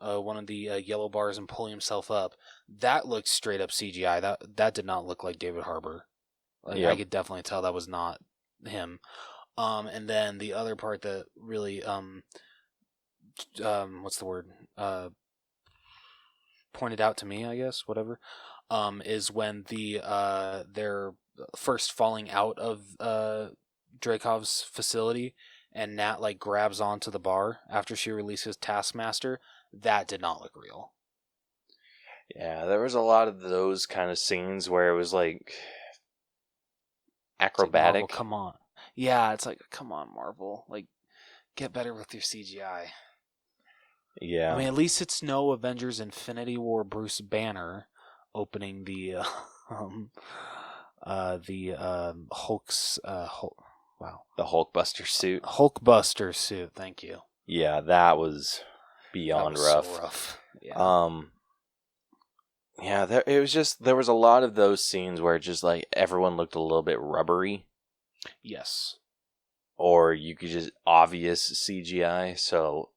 one of the yellow bars and pulling himself up. That looked straight up CGI. That did not look like David Harbour. Like, yep. I could definitely tell that was not him. And then the other part that really, what's the word? Pointed out to me, I guess, whatever, is when they're first falling out of Dracov's facility, and Nat like grabs onto the bar after she releases Taskmaster. That did not look real. Yeah, there was a lot of those kind of scenes where it was like acrobatic. Like, Marvel, come on. Yeah, it's like, come on, Marvel. Like, get better with your CGI. Yeah. I mean, at least it's no Avengers Infinity War Bruce Banner opening the Hulk's the Hulkbuster suit. Hulkbuster suit, thank you. Yeah, that was beyond rough. So rough. Yeah. Yeah, there was a lot of those scenes where just like everyone looked a little bit rubbery. Yes. Or you could just obvious CGI, so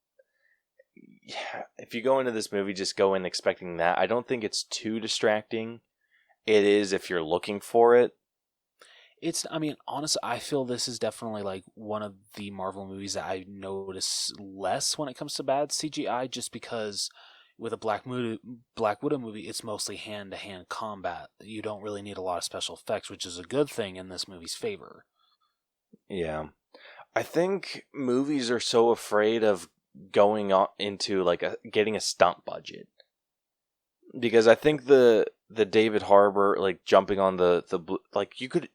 yeah, if you go into this movie, just go in expecting that. I don't think it's too distracting. It is if you're looking for it. Honestly, I feel this is definitely like one of the Marvel movies that I notice less when it comes to bad CGI, just because with a Black Widow movie, it's mostly hand-to-hand combat. You don't really need a lot of special effects, which is a good thing in this movie's favor. Yeah. I think movies are so afraid of going on into like getting a stunt budget, because I think the David Harbour like jumping on the like you could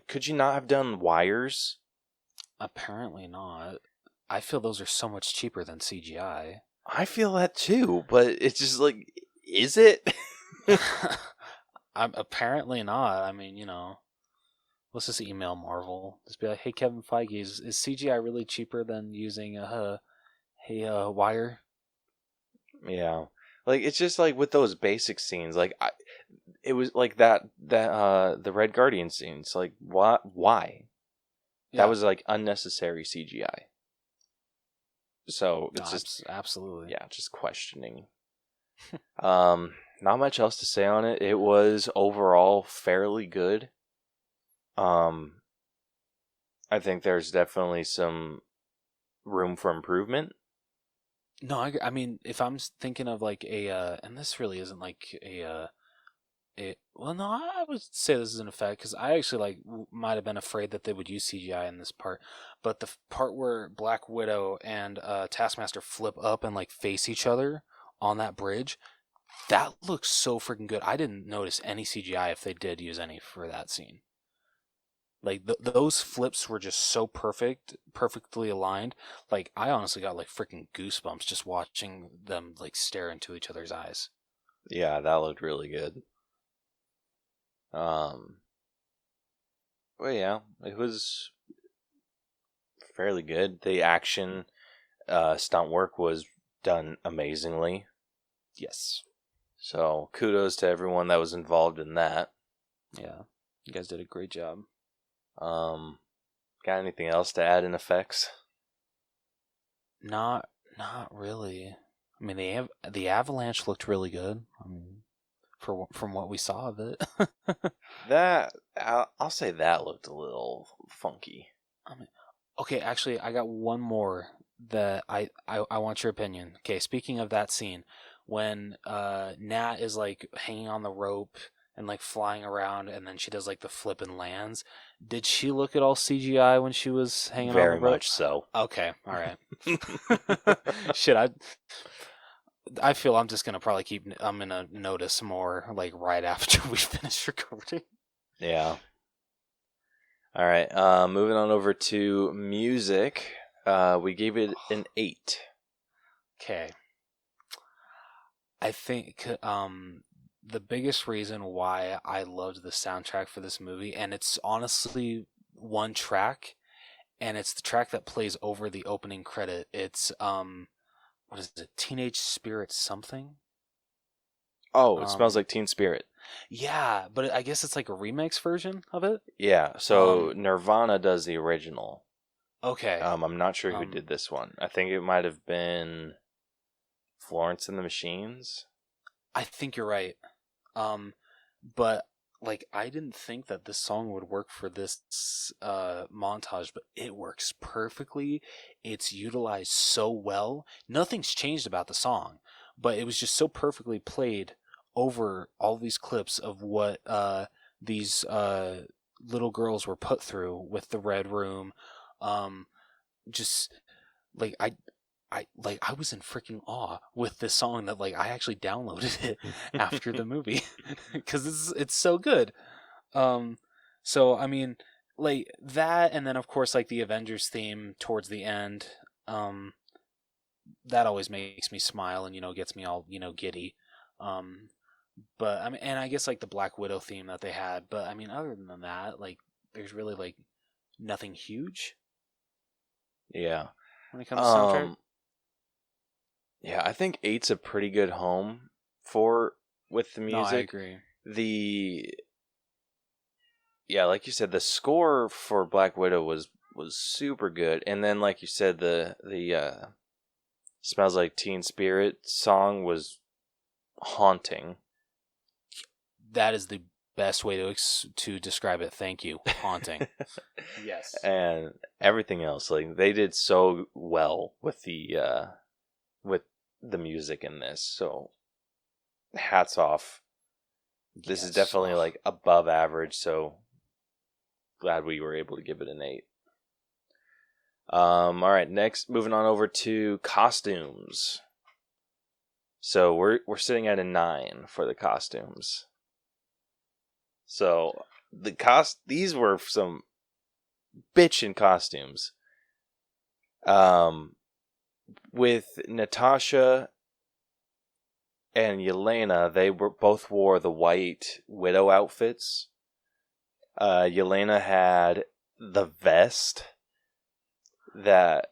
could you not have done wires? Apparently not. I feel those are so much cheaper than CGI. I feel that too, but it's just like, is it? Apparently not. I mean, let's just email Marvel. Just be like, hey, Kevin Feige, is CGI really cheaper than using a wire? Yeah. Like, it's just like with those basic scenes, like it was like that the Red Guardian scenes, like why? Yeah. That was like unnecessary CGI. So it's just absolutely. Yeah, just questioning. Not much else to say on it. It was overall fairly good. I think there's definitely some room for improvement. No, I mean, if I'm thinking of like and this really isn't like well, no, I would say this is an effect because I actually like might have been afraid that they would use CGI in this part, but the part where Black Widow and Taskmaster flip up and like face each other on that bridge, that looks so freaking good. I didn't notice any CGI if they did use any for that scene. Like those flips were just so perfectly aligned. Like I honestly got like freaking goosebumps just watching them like stare into each other's eyes. Yeah, that looked really good. Well, yeah, it was fairly good. The action, stunt work was done amazingly. Yes. So kudos to everyone that was involved in that. Yeah, you guys did a great job. Got anything else to add in effects? Not really. I mean, the avalanche looked really good. I mean, from what we saw of it. I'll say that looked a little funky. I mean, okay, actually, I got one more that I want your opinion. Okay, speaking of that scene, when Nat is like hanging on the rope and like flying around, and then she does like the flip and lands. Did she look at all CGI when she was hanging on the rope? Very much so. Okay, all right. Shit, I feel I'm just gonna probably I'm gonna notice more like right after we finish recording. Yeah. All right. Moving on over to music. We gave it an 8. Okay. I think the biggest reason why I loved the soundtrack for this movie, and it's honestly one track, and it's the track that plays over the opening credit. It's what is it? Teenage Spirit something? Oh, it smells like Teen Spirit. Yeah, but I guess it's like a remix version of it. Yeah, so Nirvana does the original. Okay. I'm not sure who did this one. I think it might have been Florence and the Machines. I think you're right. But like I didn't think that this song would work for this montage, but it works perfectly. It's utilized so well. Nothing's changed about the song, but it was just so perfectly played over all these clips of what these little girls were put through with the Red Room. Just like I was in freaking awe with this song that like I actually downloaded it after the movie because it's so good. So I mean, like that, and then of course like the Avengers theme towards the end. That always makes me smile and gets me all giddy. But I mean, and I guess like the Black Widow theme that they had. But I mean, other than that, like there's really like nothing huge. Yeah. When it comes to soundtrack. Yeah, I think 8's a pretty good home with the music. No, I agree. Like you said, the score for Black Widow was super good, and then like you said, the Smells Like Teen Spirit song was haunting. That is the best way to describe it. Thank you, haunting. Yes, and everything else, like they did so well with the music in this. So hats off. This is definitely like above average. So glad we were able to give it an 8. All right, next, moving on over to costumes. So we're sitting at a 9 for the costumes. So these were some bitchin' costumes. With Natasha and Yelena, they both wore the white widow outfits. Yelena had the vest that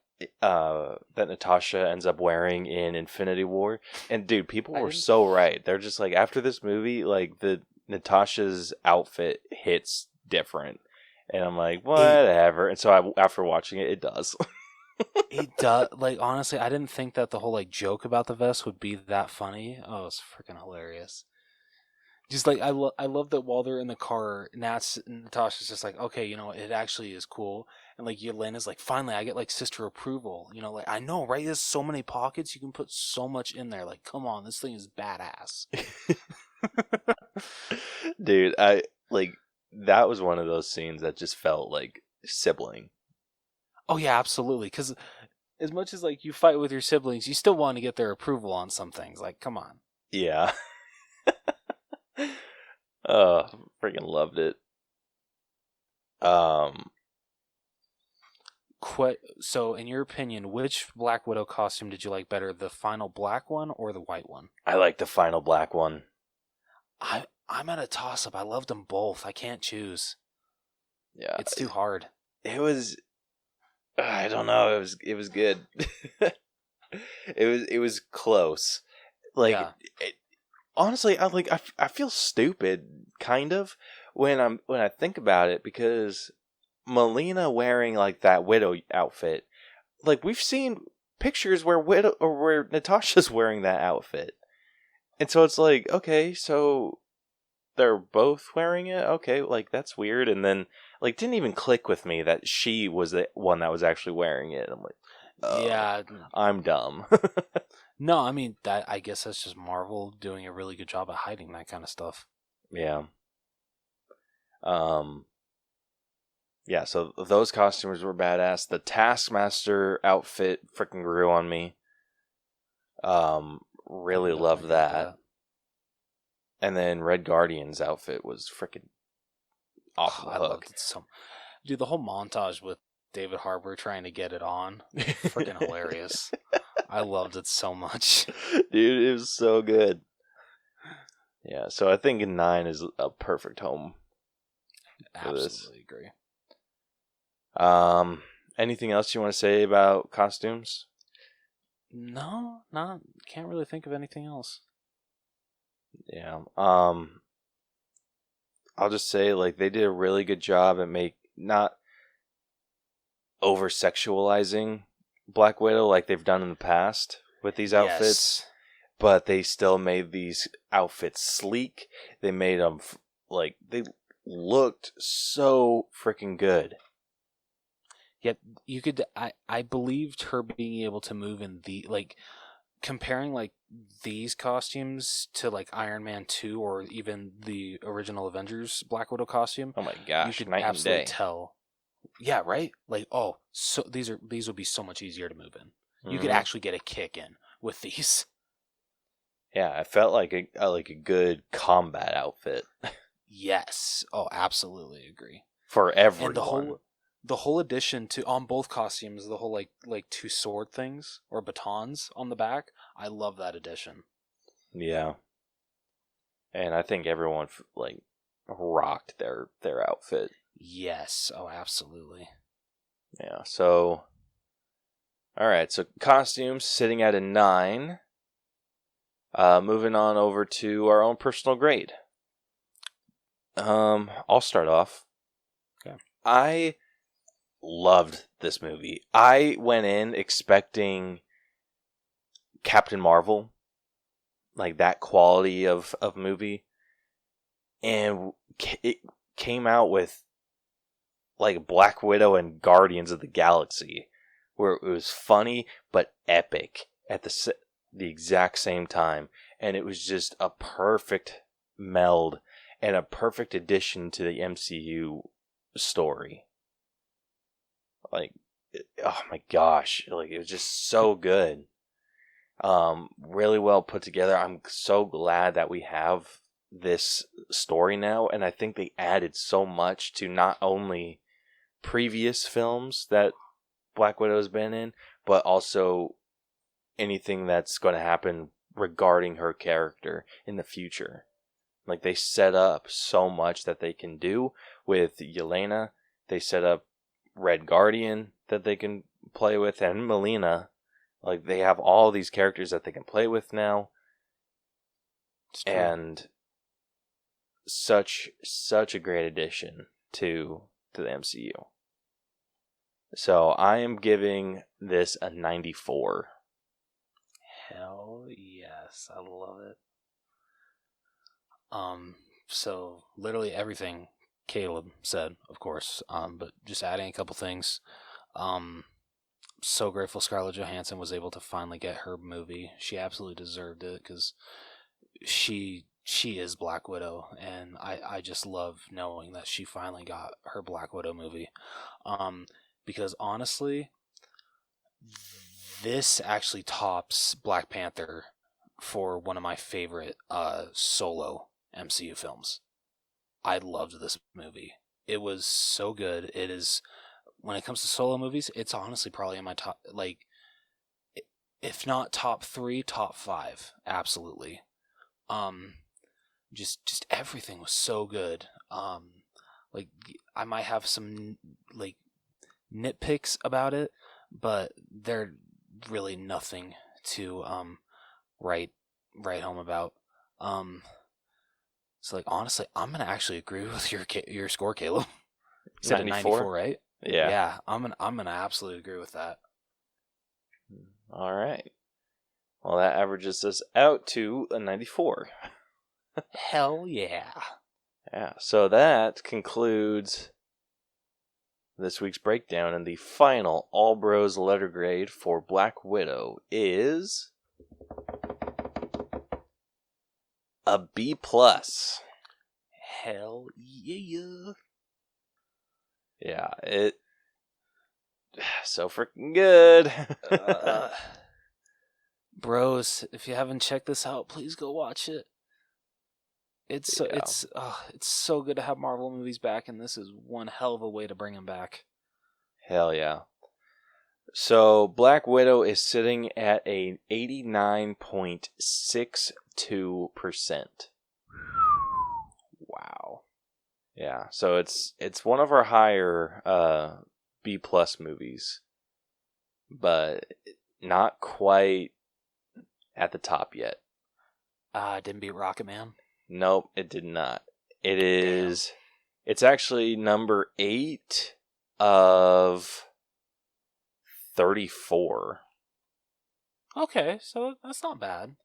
Natasha ends up wearing in Infinity War. And dude, people were so right. They're just like, after this movie, like the Natasha's outfit hits different. And I'm like, whatever. And so after watching it, it does. It does. Like, honestly, I didn't think that the whole like joke about the vest would be that funny. Oh, it's freaking hilarious. Just like I love that while they're in the car, Natasha's just like, okay, it actually is cool, and like Yelena's like, finally, I get like sister approval. Like I know, right? There's so many pockets, you can put so much in there. Like, come on, this thing is badass. Dude, that was one of those scenes that just felt like sibling. Oh yeah, absolutely. Because as much as like you fight with your siblings, you still want to get their approval on some things. Like, come on. Yeah. Oh, freaking loved it. So, in your opinion, which Black Widow costume did you like better, the final black one or the white one? I like the final black one. I'm at a toss up. I loved them both. I can't choose. Yeah, it's too hard. It was. I don't know. It was good. It was close. Like, Yeah. honestly, I feel stupid kind of when I think about it, because Melina wearing like that Widow outfit, like we've seen pictures where Natasha's wearing that outfit, and so it's like, okay, so they're both wearing it. Okay, like that's weird, and then like didn't even click with me that she was the one that was actually wearing it. I'm like, oh, yeah, I'm dumb. no, I mean I guess that's just Marvel doing a really good job at hiding that kind of stuff. Yeah. Yeah, so those costumes were badass. The Taskmaster outfit freaking grew on me. Really loved that. And then Red Guardian's outfit was freaking off the I hook. loved it so. Dude, the whole montage with David Harbour trying to get it on, freaking hilarious. I loved it so much. Dude, it was so good. Yeah, so I think 9 is a perfect home. Absolutely agree. Anything else you want to say about costumes? No, can't really think of anything else. Yeah. I'll just say, like, they did a really good job at not over sexualizing Black Widow like they've done in the past with these outfits. Yes. But they still made these outfits sleek. They made them they looked so freaking good. Yet you could, I believed her being able to move in comparing like these costumes to like Iron Man 2 or even the original Avengers Black Widow costume. Oh my gosh, you could night absolutely and day. Tell. Yeah, right? Like, oh, so these would be so much easier to move in. You could actually get a kick in with these. Yeah, I felt like a good combat outfit. Yes. Oh, absolutely agree. For everyone. And the whole addition to on both costumes, the whole like two sword things or batons on the back, I love that addition. Yeah. And I think everyone rocked their outfit. Yes. Oh, absolutely. Yeah. So, all right. So costumes sitting at a 9. Moving on over to our own personal grade. I'll start off. Okay. I loved this movie. I went in expecting Captain Marvel, like that quality of movie, and it came out with like Black Widow and Guardians of the Galaxy, where it was funny but epic at the exact same time, and it was just a perfect meld and a perfect addition to the MCU story. Like, oh my gosh, like it was just so good. Really well put together. I'm so glad that we have this story now, and I think they added so much to not only previous films that Black Widow's been in, but also anything that's going to happen regarding her character in the future. Like, they set up so much that they can do with Yelena. They set up Red Guardian that they can play with, and Melina. Like, they have all these characters that they can play with now. And such a great addition to the MCU. So I am giving this a 94. Hell yes, I love it. So literally everything Caleb said, of course. But just adding a couple things. So grateful Scarlett Johansson was able to finally get her movie. She absolutely deserved it because she is Black Widow, and I just love knowing that she finally got her Black Widow movie. Because honestly, this actually tops Black Panther for one of my favorite solo MCU films. I loved this movie. It was so good. It is, when it comes to solo movies, it's honestly probably in my top, like, if not top 3, top 5. Absolutely. Just everything was so good. Like, I might have some, like, nitpicks about it, but they're really nothing to write home about. So, like, honestly, I'm gonna actually agree with your score, Caleb. You said 94, right? Yeah. I'm gonna absolutely agree with that. All right. Well, that averages us out to a 94. Hell yeah. Yeah. So that concludes this week's breakdown, and the final All Bros letter grade for Black Widow is a B+. Hell yeah. Yeah, it so freaking good. Bros, if you haven't checked this out, please go watch it. It's so good to have Marvel movies back, and this is one hell of a way to bring them back. Hell yeah. So Black Widow is sitting at a 89.62%. Wow. Yeah, so it's one of our higher B+ movies, but not quite at the top yet. Didn't beat Rocket Man. Nope, it did not. It's actually number 8 of 34. Okay, so that's not bad.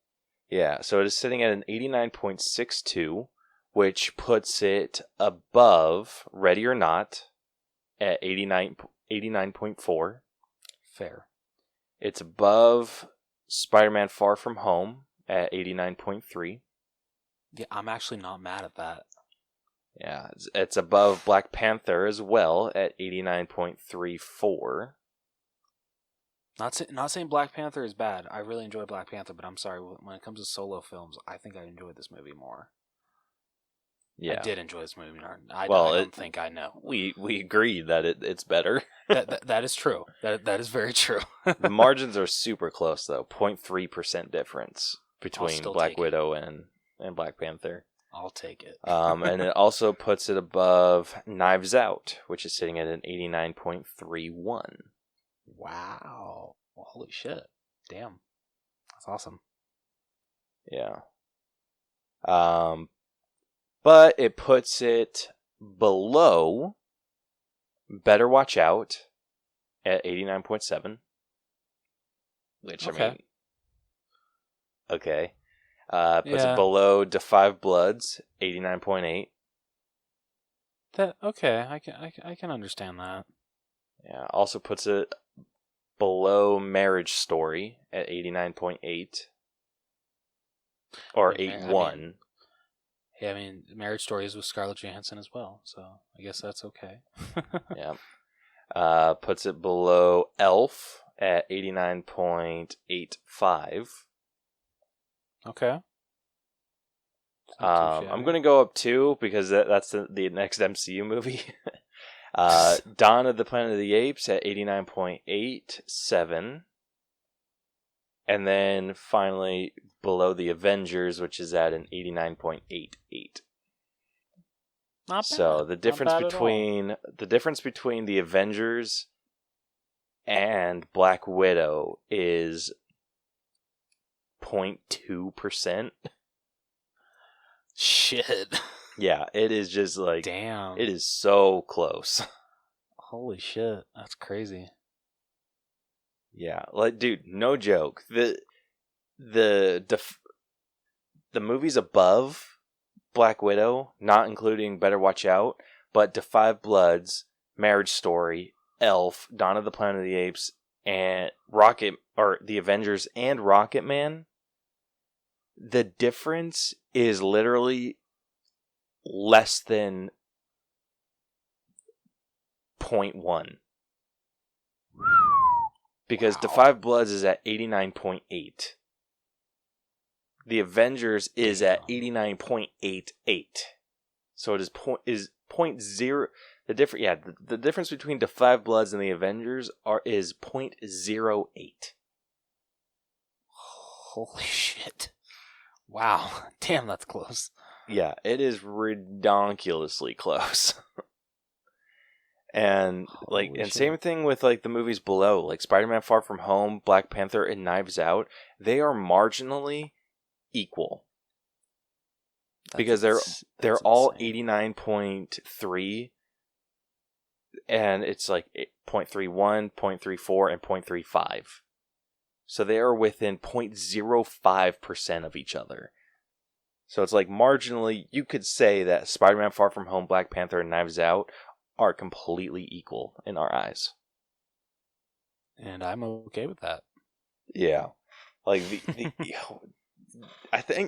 Yeah, so it is sitting at an 89.62, which puts it above Ready or Not at 89.4. Fair. It's above Spider-Man Far From Home at 89.3. Yeah, I'm actually not mad at that. Yeah, it's above Black Panther as well at 89.34. Not saying Black Panther is bad. I really enjoy Black Panther, but I'm sorry, when it comes to solo films, I think I enjoyed this movie more. Yeah. I did enjoy this movie. I don't think I know. We agreed that it's better. that is true. That is very true. The margins are super close though. 0.3% difference between Black Widow and Black Panther. I'll take it. And it also puts it above Knives Out, which is sitting at an 89.31. Wow. Holy shit. Damn. That's awesome. Yeah. But it puts it below Better Watch Out at 89.7. Which, okay. I mean... Okay. Puts it below Da 5 Bloods, 89.8. Okay, I can understand that. Yeah, also puts it below Marriage Story at 89.8. Or 8.1. I mean, Marriage Story is with Scarlett Johansson as well, so I guess that's okay. Yeah. Puts it below Elf at 89.85. Okay. I'm going to go up 2 because that's the next MCU movie. Dawn of the Planet of the Apes at 89.87. And then finally below the Avengers, which is at an 89.88. Not bad. So the difference between the Avengers and Black Widow is 0.2%. Shit. Yeah, it is just like... Damn. It is so close. Holy shit, that's crazy. Yeah, like, dude, no joke. The movies above Black Widow, not including Better Watch Out, but Da 5 Bloods, Marriage Story, Elf, Dawn of the Planet of the Apes, and The Avengers and Rocket Man, the difference is literally less than 0.1. Because Da 5 Bloods is at 89.8. The Avengers is at 89.88. So it is 0.0. The difference between Da 5 Bloods and the Avengers is 0.08. Holy shit. Wow. Damn, that's close. Yeah, it is ridiculously close. And same thing with like the movies below, like Spider-Man Far From Home, Black Panther, and Knives Out. They are marginally equal. Because they're all 89.3, and it's like 0.31, 0.34, and 0.35. So they are within 0.05% of each other. So it's like marginally, you could say that Spider-Man Far From Home, Black Panther, and Knives Out are completely equal in our eyes. And I'm okay with that. Yeah. Like,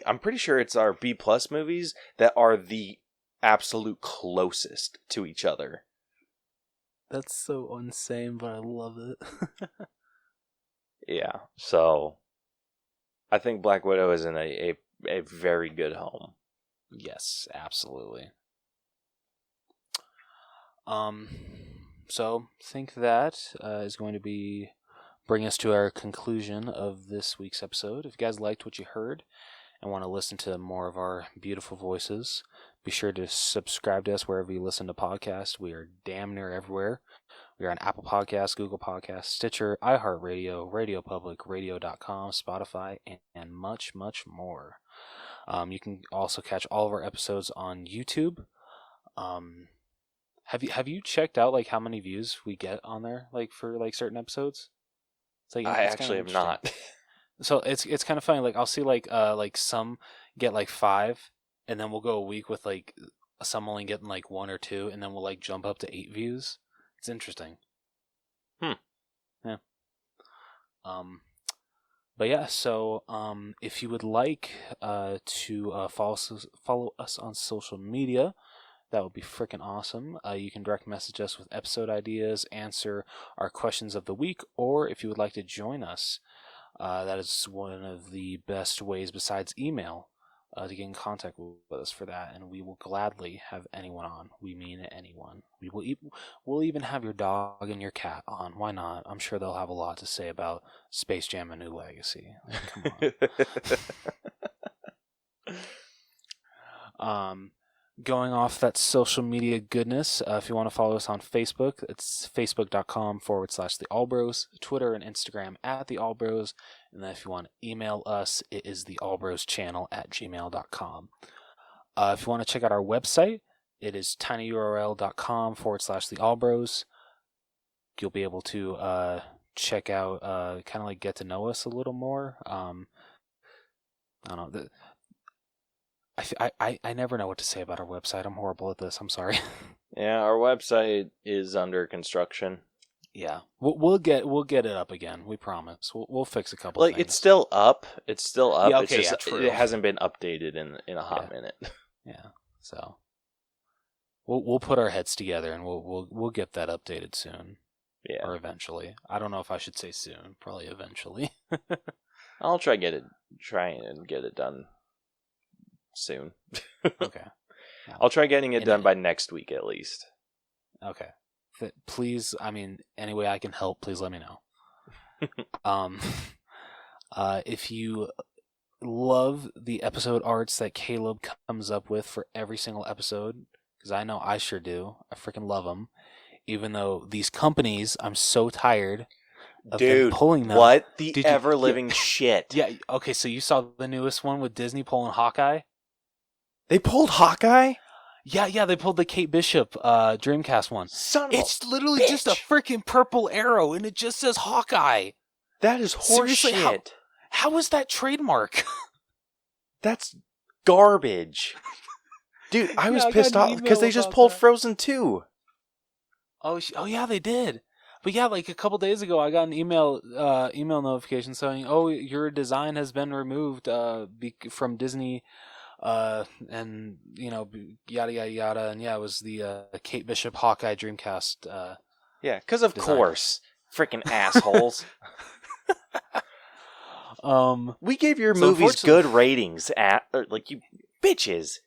I'm pretty sure it's our B+ movies that are the absolute closest to each other. That's so insane, but I love it. Yeah. So, I think Black Widow is in a very good home. Yes, absolutely. So think that is going to bring us to our conclusion of this week's episode. If you guys liked what you heard and want to listen to more of our beautiful voices, be sure to subscribe to us wherever you listen to podcasts. We are damn near everywhere. We are on Apple Podcasts, Google Podcasts, Stitcher, iHeartRadio, RadioPublic, Radio.com, Spotify, and much, much more. You can also catch all of our episodes on YouTube. Have you checked out like how many views we get on there, like for like certain episodes? It's like I actually have not. So it's kind of funny. Like I'll see like some get like 5, and then we'll go a week with like some only getting like 1 or 2, and then we'll like jump up to 8 views. It's interesting. Yeah. But yeah, so if you would like to follow us on social media, that would be freaking awesome. You can direct message us with episode ideas, answer our questions of the week, or if you would like to join us, that is one of the best ways besides email to get in contact with us for that, and we will gladly have anyone on. We mean anyone. We'll even have your dog and your cat on. Why not? I'm sure they'll have a lot to say about Space Jam: A New Legacy. Like, come on. Going off that social media goodness, if you want to follow us on Facebook, it's facebook.com/The Allbros, Twitter and Instagram @The Allbros, and then if you want to email us, it is the allbroschannel@gmail.com. If you want to check out our website, it is tinyurl.com/The Allbros. You'll be able to check out, kind of like get to know us a little more. I don't know. I never know what to say about our website. I'm horrible at this. I'm sorry. Yeah, our website is under construction. Yeah, we'll get it up again. We promise. We'll fix a couple. Like, things. it's still up. It's still up. Yeah, okay, it's just, true. It hasn't been updated in a hot minute. Yeah. So we'll put our heads together and we'll get that updated soon. Yeah. Or eventually. I don't know if I should say soon. Probably eventually. I'll try and get it done soon. Okay. I'll try getting it done by next week at least. Okay. Please, I mean, any way I can help, please let me know. If you love the episode arts that Caleb comes up with for every single episode, because I know I sure do. I freaking love them. Even though these companies, I'm so tired of them pulling them. What? The ever-living shit. Yeah, okay, so you saw the newest one with Disney pulling Hawkeye? They pulled Hawkeye? Yeah, they pulled the Kate Bishop Dreamcast one. It's literally bitch. just a freaking purple arrow, and it just says Hawkeye. That is Seriously, horseshit. How is that trademark? That's garbage. Dude, I was pissed off because they just pulled Frozen 2. Oh yeah, they did. But yeah, like a couple days ago, I got an email notification saying, "Oh, your design has been removed from Disney." And yada yada yada, and yeah, it was the Kate Bishop Hawkeye Dreamcast. Yeah, because of design. course, freaking assholes. We gave your movies good ratings like you bitches.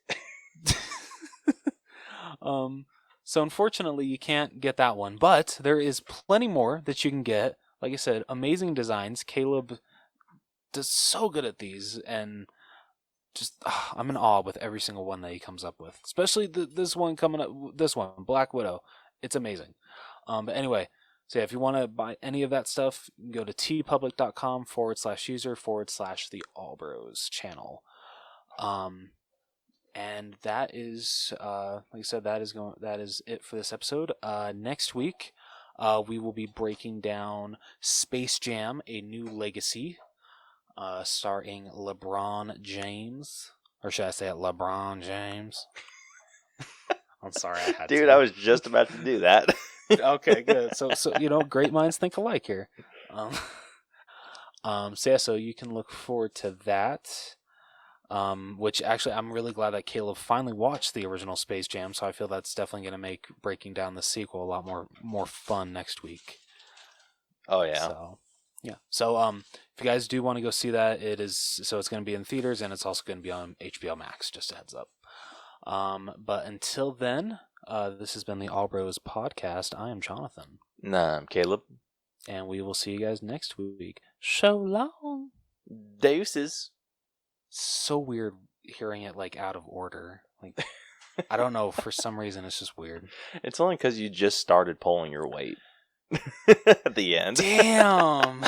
So unfortunately, you can't get that one, but there is plenty more that you can get. Like I said, amazing designs. Caleb does so good at these, and just I'm in awe with every single one that he comes up with. Especially this one coming up. This one, Black Widow. It's amazing. But anyway, so yeah, if you want to buy any of that stuff, you can go to tpublic.com/user/the Allbros channel. And that is, like I said, that is it for this episode. Next week, we will be breaking down Space Jam: A New Legacy, starring LeBron James, or should I say it, LeBron James? I'm sorry, I had to. Dude, I was just about to do that. Okay, good. So great minds think alike here. So you can look forward to that. Which actually, I'm really glad that Caleb finally watched the original Space Jam, so I feel that's definitely going to make breaking down the sequel a lot more fun next week. Oh yeah. So if you guys do want to go see that, it's going to be in theaters, and it's also going to be on HBO Max. Just a heads up. But until then, this has been the All Bros Podcast. I am Jonathan. Nah, I'm Caleb. And we will see you guys next week. So long. Deuces. So weird hearing it like out of order. Like I don't know, for some reason it's just weird. It's only because you just started pulling your weight at the end. Damn.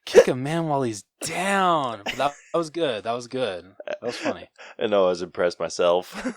Kick a man while he's down. But that was good. That was funny. I know, I was impressed myself.